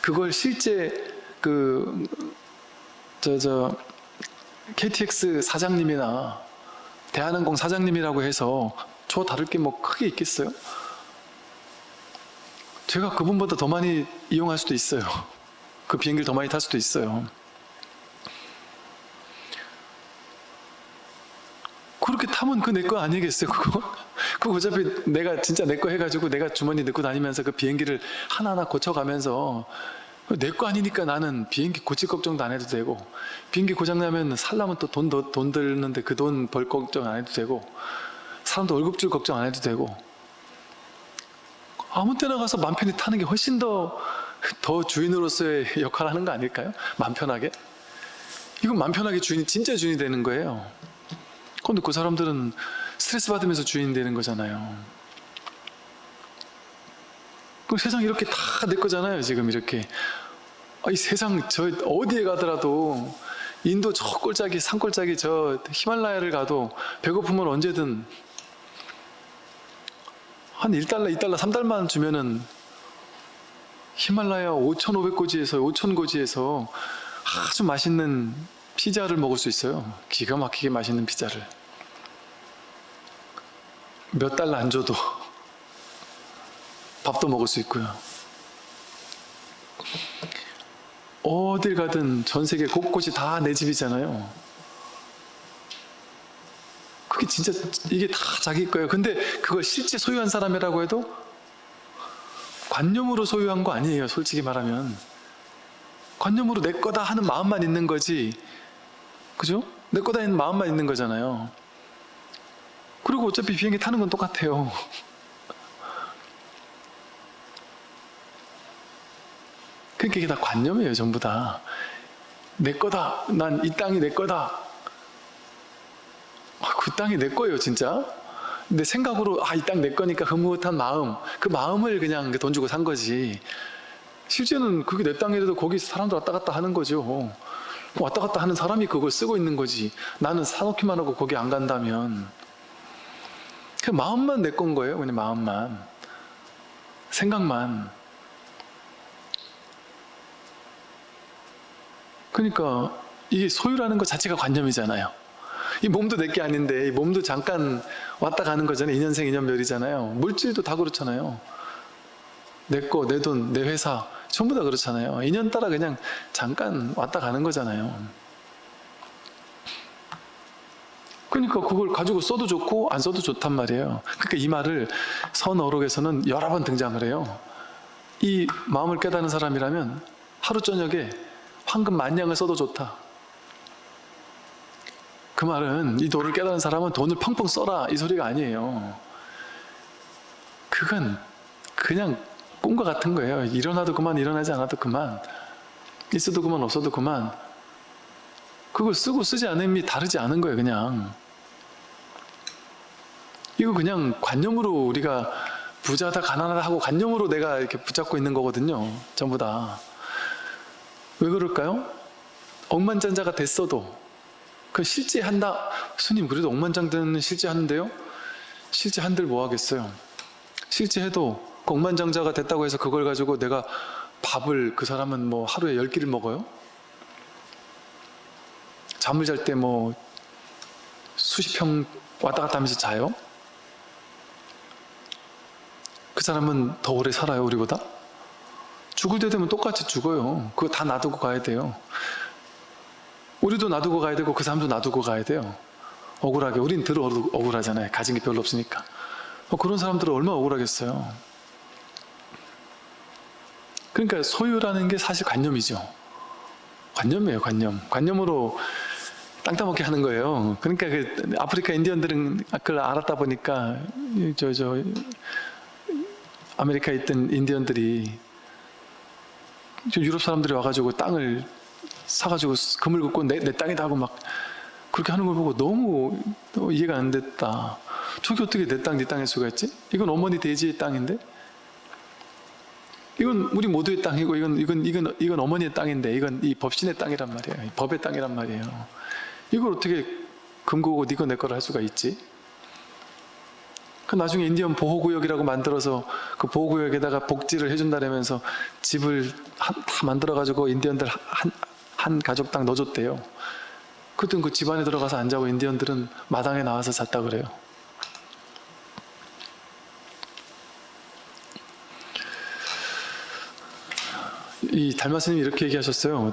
그걸 실제 KTX 사장님이나 대한항공 사장님이라고 해서 저 다를 게 뭐 크게 있겠어요? 제가 그분보다 더 많이 이용할 수도 있어요. 그 비행기를 더 많이 탈 수도 있어요. 그렇게 타면 그 내 거 아니겠어요, 그거? 그거 어차피 내가 진짜 내 거 해가지고 내가 주머니 넣고 다니면서 그 비행기를 하나하나 고쳐가면서 내 거 아니니까 나는 비행기 고칠 걱정도 안 해도 되고, 비행기 고장나면 살려면 또 돈 들는데 그 돈 벌 걱정 안 해도 되고, 사람도 월급 줄 걱정 안 해도 되고, 아무 때나 가서 맘 편히 타는 게 훨씬 더 주인으로서의 역할을 하는 거 아닐까요? 맘 편하게? 이건 맘 편하게 진짜 주인이 되는 거예요. 그런데 그 사람들은 스트레스 받으면서 주인이 되는 거잖아요. 그럼 세상 이렇게 다 내 거잖아요, 지금 이렇게. 이 세상 저 어디에 가더라도, 인도 저 꼴짜기, 산꼴짜기 저 히말라야를 가도 배고프면 언제든 한 1달러, 2달러, 3달러만 주면은 히말라야 5,500고지에서 5,000고지에서 아주 맛있는 피자를 먹을 수 있어요. 기가 막히게 맛있는 피자를. 몇 달러 안 줘도 밥도 먹을 수 있고요. 어딜 가든 전 세계 곳곳이 다 내 집이잖아요. 그게 진짜 이게 다 자기 거예요. 근데 그걸 실제 소유한 사람이라고 해도 관념으로 소유한 거 아니에요, 솔직히 말하면. 관념으로 내 거다 하는 마음만 있는 거지, 그죠? 내 거다 하는 마음만 있는 거잖아요. 그리고 어차피 비행기 타는 건 똑같아요. 그러니까 이게 다 관념이에요, 전부 다. 내 거다. 난 이 땅이 내 거다. 그 땅이 내 거예요, 진짜. 근데 생각으로 이 땅 내 거니까 흐뭇한 마음, 그 마음을 그냥 돈 주고 산 거지. 실제는 그게 내 땅이라도 거기 사람들 왔다 갔다 하는 거죠. 왔다 갔다 하는 사람이 그걸 쓰고 있는 거지. 나는 사놓기만 하고 거기 안 간다면. 그 마음만 내 건 거예요, 그냥 마음만. 생각만. 그러니까 이게 소유라는 것 자체가 관념이잖아요. 이 몸도 내 게 아닌데, 이 몸도 잠깐 왔다 가는 거잖아요. 인연생 인연멸이잖아요. 물질도 다 그렇잖아요. 내 거, 내 돈, 내 회사 전부 다 그렇잖아요. 인연 따라 그냥 잠깐 왔다 가는 거잖아요. 그러니까 그걸 가지고 써도 좋고 안 써도 좋단 말이에요. 그러니까 이 말을 선어록에서는 여러 번 등장을 해요. 이 마음을 깨닫는 사람이라면 하루 저녁에 황금 10,000냥을 써도 좋다. 그 말은 이 돈을 깨닫는 사람은 돈을 펑펑 써라, 이 소리가 아니에요. 그건 그냥 꿈과 같은 거예요. 일어나도 그만, 일어나지 않아도 그만, 있어도 그만, 없어도 그만. 그걸 쓰고 쓰지 않음이 다르지 않은 거예요, 그냥. 이거 그냥 관념으로 우리가 부자다, 가난하다 하고 관념으로 내가 이렇게 붙잡고 있는 거거든요, 전부 다. 왜 그럴까요? 억만장자가 됐어도 그 실제 한다. 스님, 그래도 억만장자는 실제 하는데요? 실제 한들 뭐 하겠어요? 실제 해도 그 억만장자가 됐다고 해서 그걸 가지고 내가 밥을, 그 사람은 뭐 하루에 10끼를 먹어요? 잠을 잘 때 뭐 수십 평 왔다 갔다 하면서 자요? 그 사람은 더 오래 살아요, 우리보다? 죽을 때 되면 똑같이 죽어요. 그거 다 놔두고 가야 돼요. 우리도 놔두고 가야 되고 그 사람도 놔두고 가야 돼요. 억울하게. 우린 덜 억울하잖아요. 가진 게 별로 없으니까. 그런 사람들은 얼마나 억울하겠어요. 그러니까 소유라는 게 사실 관념이죠. 관념이에요, 관념. 관념으로 땅 따먹게 하는 거예요. 그러니까 그 아프리카 인디언들은 그걸 알았다 보니까 아메리카에 있던 인디언들이 유럽 사람들이 와가지고 땅을 사가지고 금을 긋고 내 땅이다 하고 막 그렇게 하는 걸 보고 너무 이해가 안 됐다. 저게 어떻게 내 땅, 네 땅일 수가 있지? 이건 어머니 돼지의 땅인데? 이건 우리 모두의 땅이고 이건 어머니의 땅인데 이건 이 법신의 땅이란 말이에요. 이 법의 땅이란 말이에요. 이걸 어떻게 금고고 네 거 내 거를 할 수가 있지? 그 나중에 인디언 보호구역이라고 만들어서 그 보호구역에다가 복지를 해준다면서 집을 다 만들어가지고 인디언들 한 가족당 넣어줬대요. 그랬더니 그 집 안에 들어가서 안 자고 인디언들은 마당에 나와서 잤다 그래요. 이 달마 스님이 이렇게 얘기하셨어요.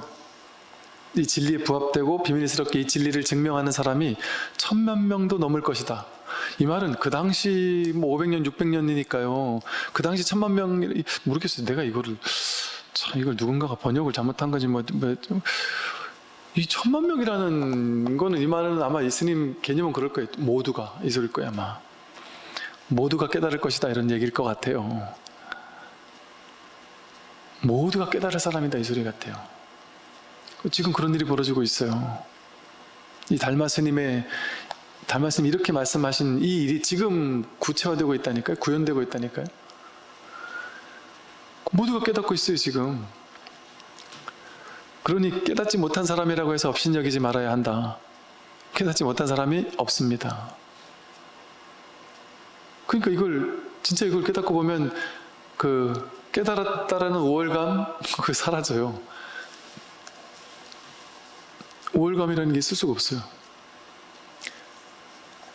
이 진리에 부합되고 비밀스럽게 이 진리를 증명하는 사람이 1000만 명도 넘을 것이다. 이 말은 그 당시 500년, 600년이니까요. 그 당시 1000만 명 모르겠어요. 내가 이걸 누군가가 번역을 잘못한 건지 이 1000만 명이라는 거는 이 말은 아마 이 스님 개념은 그럴 거예요. 모두가 이 소리일 거예요 아마. 모두가 깨달을 것이다 이런 얘기일 것 같아요. 모두가 깨달을 사람이다 이 소리 같아요. 지금 그런 일이 벌어지고 있어요. 이 달마 스님이 이렇게 말씀하신 이 일이 지금 구체화되고 있다니까요. 구현되고 있다니까요. 모두가 깨닫고 있어요 지금. 그러니 깨닫지 못한 사람이라고 해서 업신여기지 말아야 한다. 깨닫지 못한 사람이 없습니다. 그러니까 진짜 이걸 깨닫고 보면 그 깨달았다라는 우월감 그거 사라져요. 우월감이라는 게 있을 수가 없어요.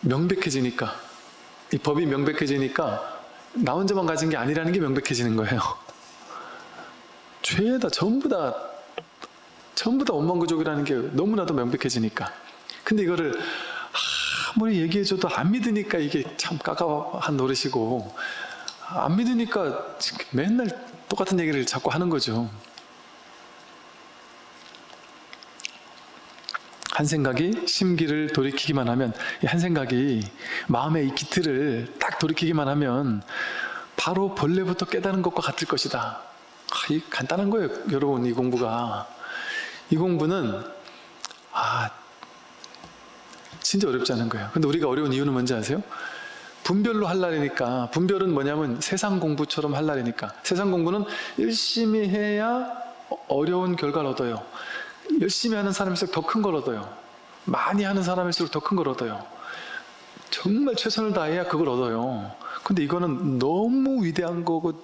명백해지니까, 이 법이 명백해지니까 나 혼자만 가진 게 아니라는 게 명백해지는 거예요. 죄다 전부 다 원망구족이라는 게 너무나도 명백해지니까. 근데 이거를 아무리 얘기해줘도 안 믿으니까 이게 참 까까한 노릇이고, 안 믿으니까 맨날 똑같은 얘기를 자꾸 하는 거죠. 한 생각이 심기를 돌이키기만 하면, 한 생각이 마음의 이 기틀을 딱 돌이키기만 하면 바로 본래부터 깨달은 것과 같을 것이다. 이 간단한 거예요 여러분. 이 공부가, 이 공부는 진짜 어렵지 않은 거예요. 근데 우리가 어려운 이유는 뭔지 아세요? 분별로 할 날이니까. 분별은 뭐냐면 세상 공부처럼 할 날이니까. 세상 공부는 열심히 해야 어려운 결과를 얻어요. 열심히 하는 사람일수록 더 큰 걸 얻어요. 많이 하는 사람일수록 더 큰 걸 얻어요. 정말 최선을 다해야 그걸 얻어요. 근데 이거는 너무 위대한 거고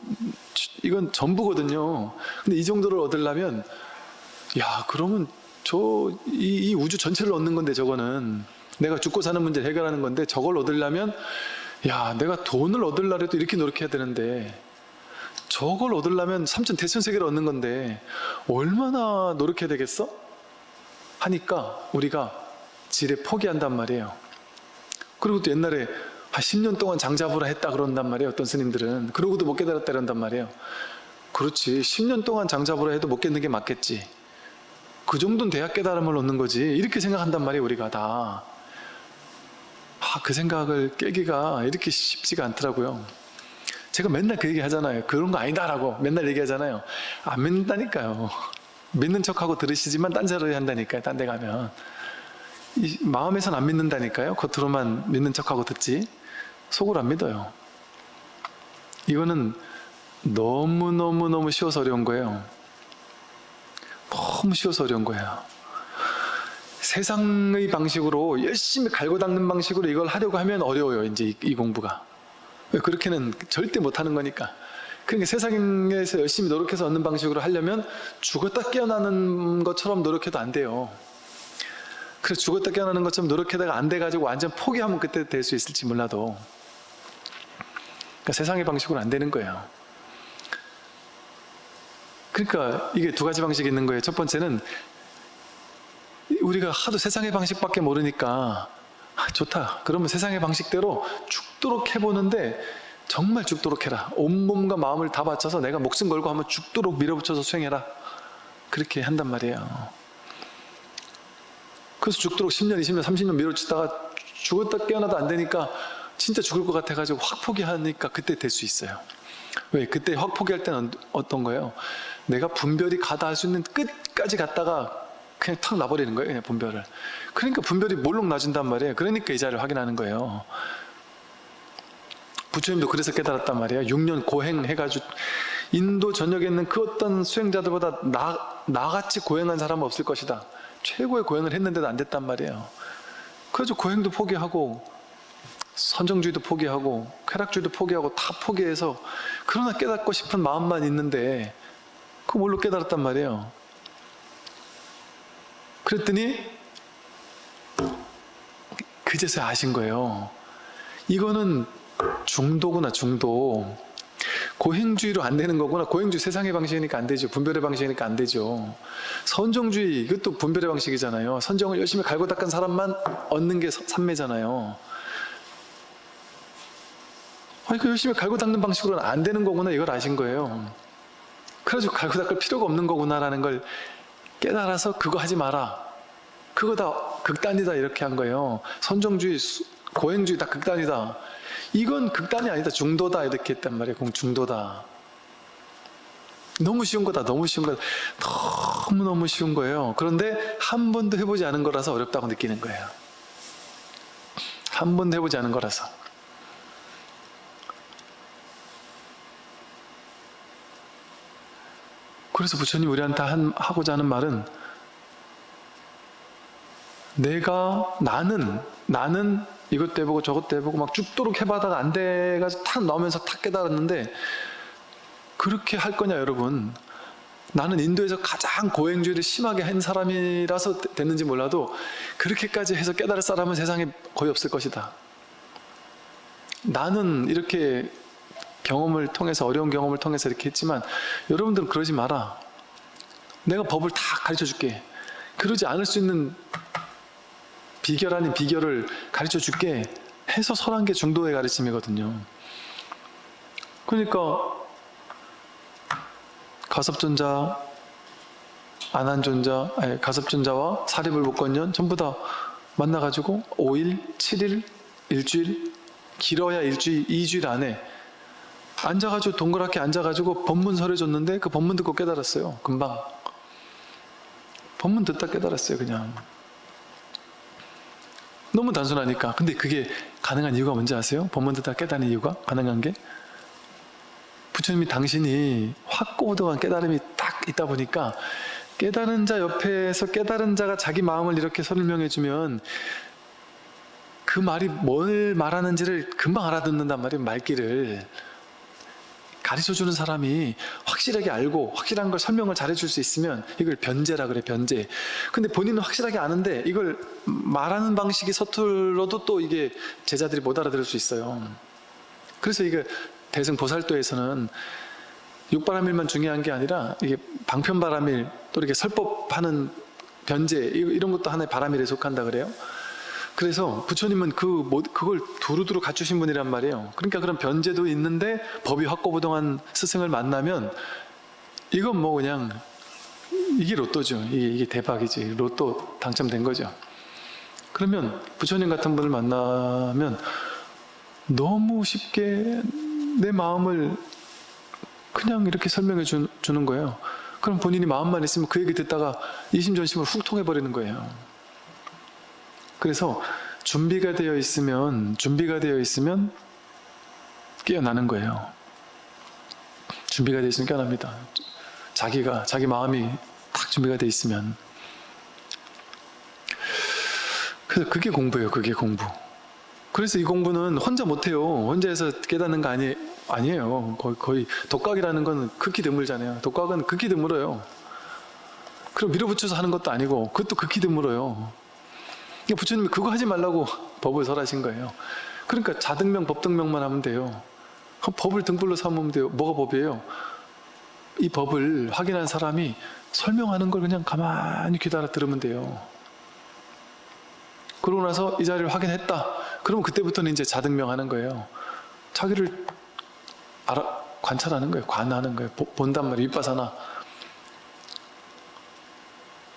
이건 전부거든요. 근데 이 정도를 얻으려면 그러면 이 우주 전체를 얻는 건데, 저거는 내가 죽고 사는 문제를 해결하는 건데, 저걸 얻으려면 내가 돈을 얻으려고 이렇게 노력해야 되는데, 저걸 얻으려면 삼천대천세계를 얻는 건데 얼마나 노력해야 되겠어? 하니까 우리가 지레 포기한단 말이에요. 그리고 또 옛날에 10년 동안 장자부라 했다 그런단 말이에요. 어떤 스님들은. 그러고도 못 깨달았다 그런단 말이에요. 그렇지, 10년 동안 장자부라 해도 못 깨닫는 게 맞겠지. 그 정도는 돼야 깨달음을 얻는 거지. 이렇게 생각한단 말이에요 우리가 다. 그 생각을 깨기가 이렇게 쉽지가 않더라고요. 제가 맨날 그 얘기 하잖아요. 그런 거 아니다라고 맨날 얘기하잖아요. 안 믿는다니까요. 믿는 척하고 들으시지만 딴 소리 한다니까요. 딴 데 가면 마음에선 안 믿는다니까요. 겉으로만 믿는 척하고 듣지 속으로 안 믿어요. 이거는 너무 쉬워서 어려운 거예요. 너무 쉬워서 어려운 거예요. 세상의 방식으로 열심히 갈고 닦는 방식으로 이걸 하려고 하면 어려워요. 이제 이 공부가. 그렇게는 절대 못하는 거니까. 그러니까 세상에서 열심히 노력해서 얻는 방식으로 하려면 죽었다 깨어나는 것처럼 노력해도 안 돼요. 그래서 죽었다 깨어나는 것처럼 노력하다가 안 돼가지고 완전 포기하면 그때 될 수 있을지 몰라도, 그러니까 세상의 방식으로 안 되는 거예요. 그러니까 이게 두 가지 방식이 있는 거예요. 첫 번째는 우리가 하도 세상의 방식밖에 모르니까 좋다. 그러면 세상의 방식대로 죽도록 해보는데 정말 죽도록 해라. 온몸과 마음을 다 바쳐서 내가 목숨 걸고 한번 죽도록 밀어붙여서 수행해라. 그렇게 한단 말이에요. 그래서 죽도록 10년, 20년, 30년 밀어붙이다가 죽었다 깨어나도 안 되니까 진짜 죽을 것 같아가지고 확 포기하니까 그때 될 수 있어요. 왜? 그때 확 포기할 때는 어떤 거예요? 내가 분별이 가다 할 수 있는 끝까지 갔다가 그냥 탁 놔버리는 거예요. 그냥 분별을. 그러니까 분별이 몰록 놔준단 말이에요. 그러니까 이 자리를 확인하는 거예요. 부처님도 그래서 깨달았단 말이에요. 6년 고행해가지고 인도 전역에 있는 그 어떤 수행자들보다 나같이 고행한 사람은 없을 것이다. 최고의 고행을 했는데도 안 됐단 말이에요. 그래서 고행도 포기하고 선정주의도 포기하고 쾌락주의도 포기하고 다 포기해서 그러나 깨닫고 싶은 마음만 있는데 그 뭘로 깨달았단 말이에요. 그랬더니 그제서야 아신 거예요. 이거는 중도구나, 중도. 고행주의로 안 되는 거구나. 고행주의 세상의 방식이니까 안 되죠. 분별의 방식이니까 안 되죠. 선정주의, 이것도 분별의 방식이잖아요. 선정을 열심히 갈고 닦은 사람만 얻는 게 삼매잖아요. 그 열심히 갈고 닦는 방식으로는 안 되는 거구나. 이걸 아신 거예요. 그래서 갈고 닦을 필요가 없는 거구나라는 걸 깨달아서 그거 하지 마라. 그거 다 극단이다. 이렇게 한 거예요. 선정주의, 고행주의 다 극단이다. 이건 극단이 아니다. 중도다. 이렇게 했단 말이에요. 중도다. 너무 쉬운 거다. 너무 쉬운 거다. 너무너무 쉬운 거예요. 그런데 한 번도 해보지 않은 거라서 어렵다고 느끼는 거예요. 한 번도 해보지 않은 거라서. 그래서 부처님 우리한테 하고자 하는 말은 나는 이것도 해보고 저것도 해보고 막 죽도록 해봐다가 안 돼가지고 탁 나오면서 탁 깨달았는데 그렇게 할 거냐 여러분. 나는 인도에서 가장 고행주의를 심하게 한 사람이라서 됐는지 몰라도 그렇게까지 해서 깨달을 사람은 세상에 거의 없을 것이다. 나는 이렇게 경험을 통해서 어려운 경험을 통해서 이렇게 했지만 여러분들은 그러지 마라. 내가 법을 다 가르쳐 줄게. 그러지 않을 수 있는 비결 아닌 비결을 가르쳐 줄게 해서 설한 게 중도의 가르침이거든요. 그러니까 가섭존자, 가섭존자와 사리불법권년 전부 다 만나가지고 5일, 7일, 일주일, 길어야 일주일, 2주일 안에 앉아가지고 동그랗게 앉아가지고 법문 설해줬는데 그 법문 듣고 깨달았어요. 금방. 법문 듣다 깨달았어요. 그냥. 너무 단순하니까. 근데 그게 가능한 이유가 뭔지 아세요? 법문 듣다 깨닫는 이유가 가능한 게 부처님이 당신이 확고부동한 깨달음이 딱 있다 보니까 깨달은 자 옆에서 깨달은 자가 자기 마음을 이렇게 설명해 주면 그 말이 뭘 말하는지를 금방 알아듣는단 말이에요. 말귀를 가르쳐주는 사람이 확실하게 알고 확실한 걸 설명을 잘해줄 수 있으면 이걸 변제라 그래. 변제. 근데 본인은 확실하게 아는데 이걸 말하는 방식이 서툴러도 또 이게 제자들이 못 알아들을 수 있어요. 그래서 이게 대승보살도에서는 육바라밀만 중요한 게 아니라 이게 방편바라밀 또 이렇게 설법하는 변제 이런 것도 하나의 바라밀에 속한다 그래요. 그래서 부처님은 그걸 두루두루 갖추신 분이란 말이에요. 그러니까 그런 변제도 있는데 법이 확고부동한 스승을 만나면 이건 뭐 그냥 이게 로또죠. 이게 대박이지. 로또 당첨된 거죠. 그러면 부처님 같은 분을 만나면 너무 쉽게 내 마음을 그냥 이렇게 설명해 주는 거예요. 그럼 본인이 마음만 있으면 그 얘기 듣다가 이심전심을 훅 통해버리는 거예요. 그래서 준비가 되어 있으면 깨어나는 거예요. 준비가 되어 있으면 깨어납니다. 자기 마음이 딱 준비가 되어 있으면. 그래서 그게 공부예요. 그게 공부. 그래서 이 공부는 혼자 못해요. 혼자 해서 깨닫는 거 아니에요. 거의 독각이라는 건 극히 드물잖아요. 독각은 극히 드물어요. 그럼 밀어붙여서 하는 것도 아니고 그것도 극히 드물어요. 부처님이 그거 하지 말라고 법을 설하신 거예요. 그러니까 자등명, 법등명만 하면 돼요. 법을 등불로 삼으면 돼요. 뭐가 법이에요? 이 법을 확인한 사람이 설명하는 걸 그냥 가만히 귀달아 들으면 돼요. 그러고 나서 이 자리를 확인했다. 그러면 그때부터는 이제 자등명하는 거예요. 자기를 관찰하는 거예요. 관하는 거예요. 본단 말이에요. 윗바사나.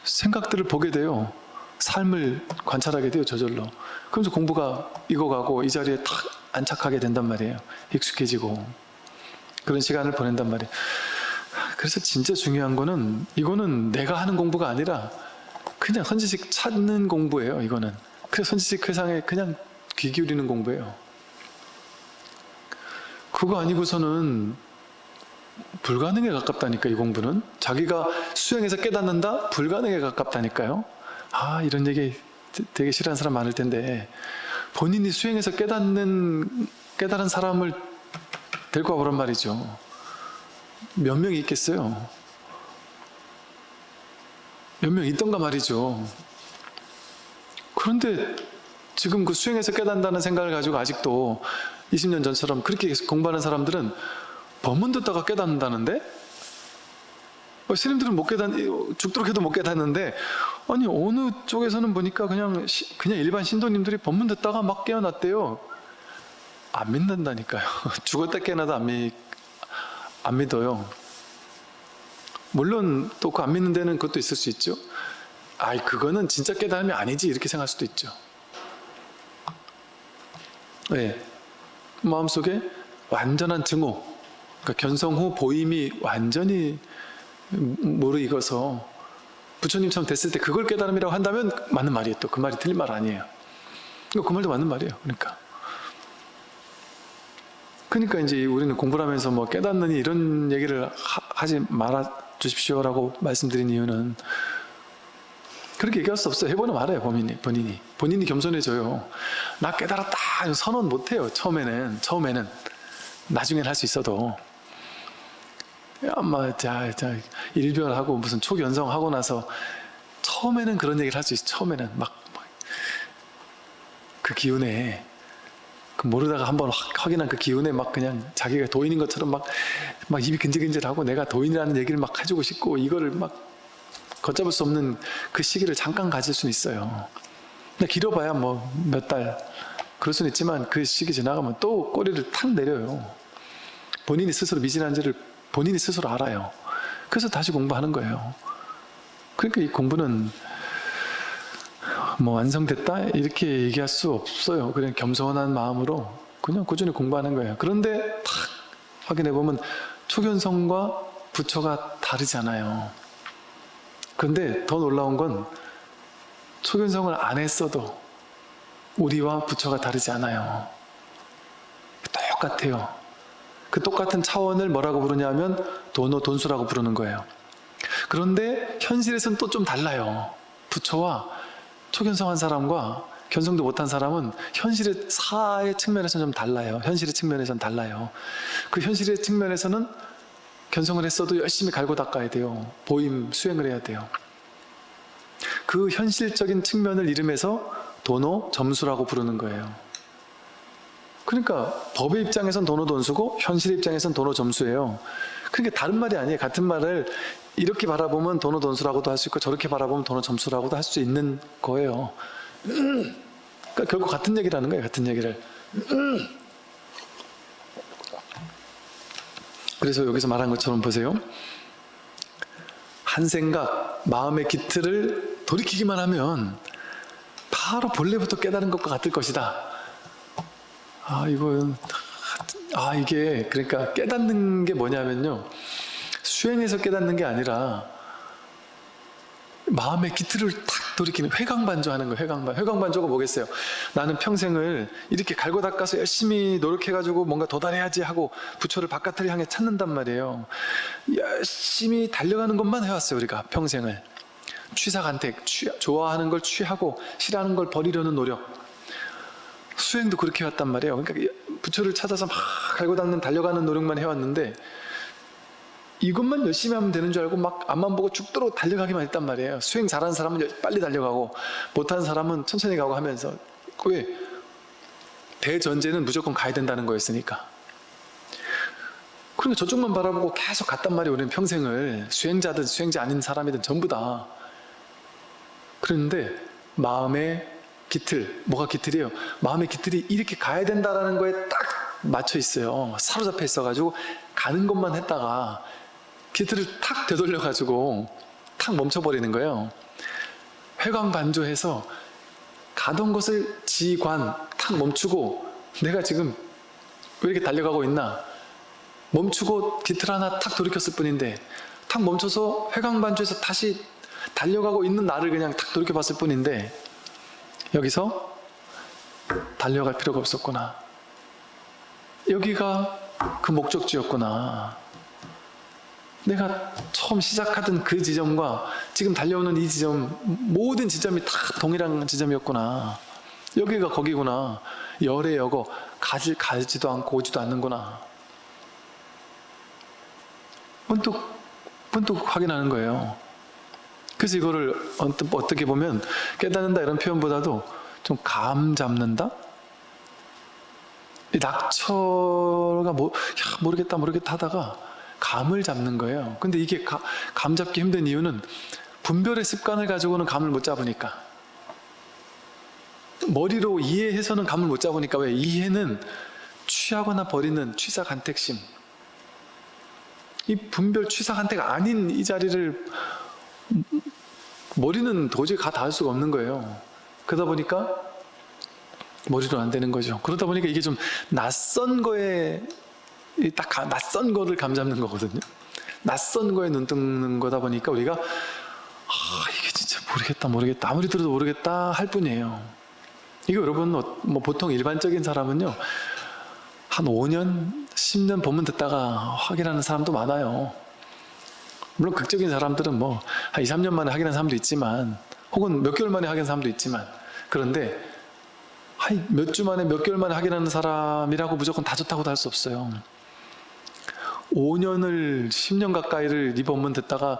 생각들을 보게 돼요. 삶을 관찰하게 돼요. 저절로. 그러면서 공부가 익어가고 이 자리에 탁 안착하게 된단 말이에요. 익숙해지고 그런 시간을 보낸단 말이에요. 그래서 진짜 중요한 거는 이거는 내가 하는 공부가 아니라 그냥 선지식 찾는 공부예요. 이거는. 그래서 선지식 회상에 그냥 귀 기울이는 공부예요. 그거 아니고서는 불가능에 가깝다니까. 이 공부는 자기가 수행해서 깨닫는다? 불가능에 가깝다니까요. 이런 얘기 되게 싫어하는 사람 많을 텐데, 본인이 수행해서 깨달은 사람을 데리고 와보란 말이죠. 몇 명이 있겠어요? 몇 명 있던가 말이죠. 그런데 지금 그 수행해서 깨닫는다는 생각을 가지고 아직도 20년 전처럼 그렇게 공부하는 사람들은 법문 듣다가 깨닫는다는데, 스님들은 죽도록 해도 못 깨닫는데, 아니 어느 쪽에서는 보니까 그냥 일반 신도님들이 법문 듣다가 막 깨어났대요. 안 믿는다니까요. 죽었다 깨어나도 안 믿어요. 물론 또 그 안 믿는 데는 그것도 있을 수 있죠. 그거는 진짜 깨달음이 아니지 이렇게 생각할 수도 있죠. 네. 마음속에 완전한 증오, 그러니까 견성 후 보임이 완전히 무르익어서 부처님처럼 됐을 때 그걸 깨달음이라고 한다면 맞는 말이에요. 또 그 말이 틀린 말 아니에요. 그 말도 맞는 말이에요. 그러니까 이제 우리는 공부를 하면서 뭐 깨닫느니 이런 얘기를 하지 말아 주십시오라고 말씀드린 이유는, 그렇게 얘기할 수 없어요. 해보면 알아요. 본인이 겸손해져요. 나 깨달았다 선언 못해요. 처음에는 나중엔 할 수 있어도. 일별하고 무슨 초견성하고 나서 처음에는 그런 얘기를 할 수 있어. 처음에는 그 기운에 모르다가 한번 확인한 그 기운에 그냥 자기가 도인인 것처럼 막 입이 근질근질하고 내가 도인이라는 얘기를 막 해주고 싶고, 이거를 걷잡을 수 없는 그 시기를 잠깐 가질 수는 있어요. 근데 길어봐야 몇 달 그럴 수는 있지만 그 시기 지나가면 또 꼬리를 탁 내려요. 본인이 스스로 미진한지를 본인이 스스로 알아요. 그래서 다시 공부하는 거예요. 그러니까 이 공부는 완성됐다 이렇게 얘기할 수 없어요. 그냥 겸손한 마음으로 그냥 꾸준히 공부하는 거예요. 그런데 탁 확인해 보면 초견성과 부처가 다르잖아요. 그런데 더 놀라운 건 초견성을 안 했어도 우리와 부처가 다르지 않아요. 똑같아요. 그 똑같은 차원을 뭐라고 부르냐면 돈수라고 부르는 거예요. 그런데 현실에서는 또 좀 달라요. 부처와 초견성한 사람과 견성도 못한 사람은 현실의 사의 측면에서는 좀 달라요. 현실의 측면에서는 달라요. 그 현실의 측면에서는 견성을 했어도 열심히 갈고 닦아야 돼요. 보임 수행을 해야 돼요. 그 현실적인 측면을 이름해서 도노 점수라고 부르는 거예요. 그러니까 법의 입장에선 도노 돈수고 현실의 입장에선 도노 점수예요. 그러니까 다른 말이 아니에요. 같은 말을 이렇게 바라보면 도노 돈수라고도 할 수 있고 저렇게 바라보면 도노 점수라고도 할 수 있는 거예요. 그러니까 결국 같은 얘기라는 거예요. 같은 얘기를. 그래서 여기서 말한 것처럼 보세요. 한 생각, 마음의 기틀을 돌이키기만 하면 바로 본래부터 깨달은 것과 같을 것이다. 이게 그러니까 깨닫는 게 뭐냐면요, 수행해서 깨닫는 게 아니라 마음의 기틀을 탁 돌이키는 회광반조하는 거예요. 회광반조가 뭐겠어요? 나는 평생을 이렇게 갈고 닦아서 열심히 노력해가지고 뭔가 도달해야지 하고 부처를 바깥을 향해 찾는단 말이에요. 열심히 달려가는 것만 해왔어요. 우리가 평생을 취사간택, 좋아하는 걸 취하고 싫어하는 걸 버리려는 노력. 수행도 그렇게 해왔단 말이에요. 그러니까 부처를 찾아서 막 갈고 닦는 달려가는 노력만 해왔는데, 이것만 열심히 하면 되는 줄 알고 막 앞만 보고 죽도록 달려가기만 했단 말이에요. 수행 잘하는 사람은 빨리 달려가고 못하는 사람은 천천히 가고 하면서. 왜? 대전제는 무조건 가야 된다는 거였으니까. 그러니까 저쪽만 바라보고 계속 갔단 말이에요. 우리는 평생을 수행자든 수행자 아닌 사람이든 전부 다. 그런데 마음의 기틀, 뭐가 기틀이에요? 마음의 기틀이 이렇게 가야 된다라는 거에 딱 맞춰 있어요. 사로잡혀 있어가지고 가는 것만 했다가 기틀을 탁 되돌려가지고 탁 멈춰버리는 거예요. 회광반조해서 가던 것을 지관 탁 멈추고 내가 지금 왜 이렇게 달려가고 있나? 멈추고 기틀 하나 탁 돌이켰을 뿐인데 탁 멈춰서 회광반조해서 다시 달려가고 있는 나를 그냥 탁 돌이켜봤을 뿐인데 여기서 달려갈 필요가 없었구나. 여기가 그 목적지였구나. 내가 처음 시작하던 그 지점과 지금 달려오는 이 지점, 모든 지점이 다 동일한 지점이었구나. 여기가 거기구나. 열의 여거, 가지도 않고 오지도 않는구나. 문득 확인하는 거예요. 그래서 이거를 어떻게 보면 깨닫는다 이런 표현보다도 좀 감 잡는다? 이 낙처가 모르겠다 하다가 감을 잡는 거예요. 근데 이게 감 잡기 힘든 이유는 분별의 습관을 가지고는 감을 못 잡으니까. 머리로 이해해서는 감을 못 잡으니까. 왜? 이해는 취하거나 버리는 취사간택심. 이 분별 취사간택 아닌 이 자리를 머리는 도저히 닿을 수가 없는 거예요. 그러다 보니까 머리로 안 되는 거죠. 그러다 보니까 이게 좀 낯선 거에 낯선 거를 감 잡는 거거든요. 낯선 거에 눈 뜨는 거다 보니까 우리가 이게 진짜 모르겠다 아무리 들어도 모르겠다 할 뿐이에요. 이거 여러분 뭐 보통 일반적인 사람은요 한 5년 10년 본문 듣다가 확인하는 사람도 많아요. 물론 극적인 사람들은 뭐 한 2, 3년 만에 확인하는 사람도 있지만 혹은 몇 개월 만에 확인하는 사람도 있지만 그런데 몇 주 만에 몇 개월 만에 확인하는 사람이라고 무조건 다 좋다고도 할 수 없어요. 5년을 10년 가까이를 이 본문 듣다가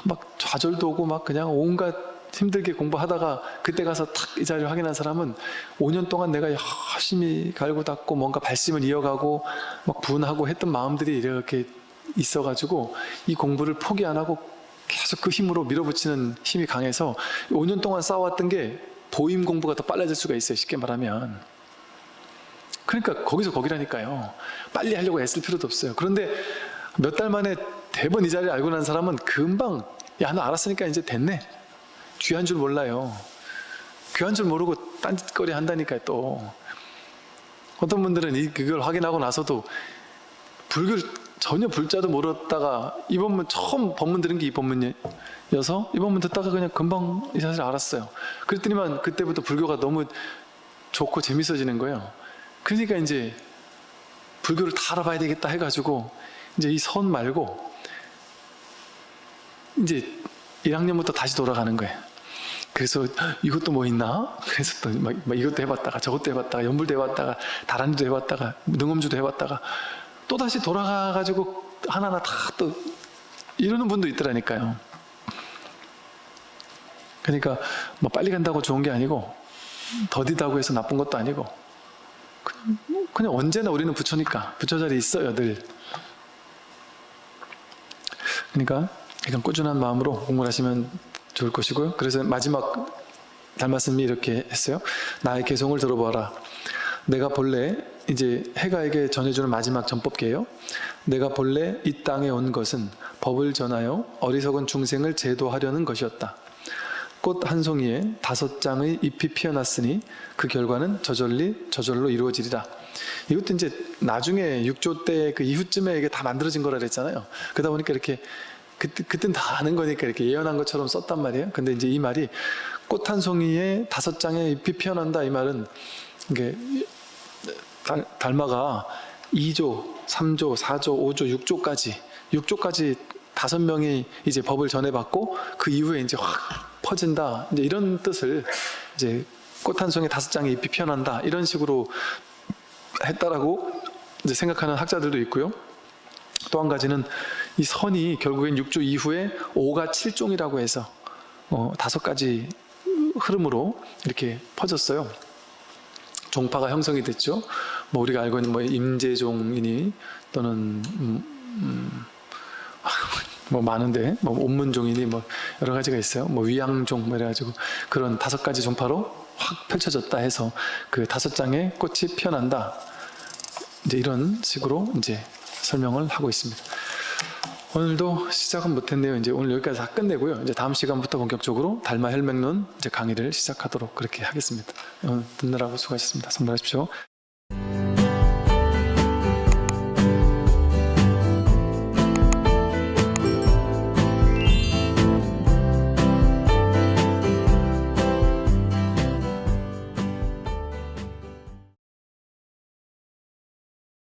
막 좌절도 오고 막 그냥 온갖 힘들게 공부하다가 그때 가서 탁 이 자리를 확인한 사람은 5년 동안 내가 열심히 갈고 닦고 뭔가 발심을 이어가고 막 분하고 했던 마음들이 이렇게 있어가지고 이 공부를 포기 안 하고 계속 그 힘으로 밀어붙이는 힘이 강해서 5년 동안 쌓아왔던 게 보임 공부가 더 빨라질 수가 있어요. 쉽게 말하면. 그러니까 거기서 거기라니까요. 빨리 하려고 애쓸 필요도 없어요. 그런데 몇 달 만에 대번 이 자리를 알고 난 사람은 금방 야, 너 알았으니까 이제 됐네. 귀한 줄 몰라요. 귀한 줄 모르고 딴짓거리 한다니까요. 또 어떤 분들은 그걸 확인하고 나서도 불교를 전혀 불자도 모르다가 이 법문 처음 법문 들은 게 이 법문이어서 이 법문 듣다가 그냥 금방 이 사실을 알았어요. 그랬더니만 그때부터 불교가 너무 좋고 재밌어지는 거예요. 그러니까 이제 불교를 다 알아봐야 되겠다 해가지고 이제 이 선 말고 이제 1학년부터 다시 돌아가는 거예요. 그래서 이것도 뭐 있나? 그래서 또 막 이것도 해봤다가 저것도 해봤다가 연불도 해봤다가 다란이도 해봤다가 능엄주도 해봤다가 또 다시 돌아가가지고 하나하나 다 또 이러는 분도 있더라니까요. 그러니까 뭐 빨리 간다고 좋은 게 아니고 더디다고 해서 나쁜 것도 아니고 그냥 언제나 우리는 부처니까 부처 자리에 있어요 늘. 그러니까 이건 꾸준한 마음으로 공부를 하시면 좋을 것이고요. 그래서 마지막 달말씀이 이렇게 했어요. 나의 개송을 들어보아라. 내가 본래 이제 해가에게 전해주는 마지막 전법계예요. 내가 본래 이 땅에 온 것은 법을 전하여 어리석은 중생을 제도하려는 것이었다. 꽃 한 송이에 5장의 잎이 피어났으니 그 결과는 저절로 이루어지리라. 이것도 이제 나중에 6조 때 그 이후쯤에 이게 다 만들어진 거라 그랬잖아요. 그러다 보니까 이렇게 그땐 다 아는 거니까 이렇게 예언한 것처럼 썼단 말이에요. 근데 이제 이 말이 꽃 한 송이에 5장의 잎이 피어난다 이 말은 이게 달마가 2조, 3조, 4조, 5조, 6조까지 5명이 이제 법을 전해받고 그 이후에 이제 확 퍼진다. 이제 이런 뜻을 이제 꽃 한 송이에 5장의 잎이 피어난다. 이런 식으로 했다라고 이제 생각하는 학자들도 있고요. 또 한 가지는 이 선이 결국엔 6조 이후에 5가 7종이라고 해서 5가지 흐름으로 이렇게 퍼졌어요. 종파가 형성이 됐죠. 뭐 우리가 알고 있는 뭐 임재종이니 또는 뭐 많은데 뭐 옥문종이니 뭐 여러 가지가 있어요. 뭐 위양종 뭐 이래가지고 그런 5가지 종파로 확 펼쳐졌다 해서 그 5장의 꽃이 피어난다. 이제 이런 식으로 이제 설명을 하고 있습니다. 오늘도 시작은 못했네요. 이제 오늘 여기까지 다 끝내고요. 이제 다음 시간부터 본격적으로 달마 혈맥론 이제 강의를 시작하도록 그렇게 하겠습니다. 듣느라고 수고하셨습니다. 선물하십시오.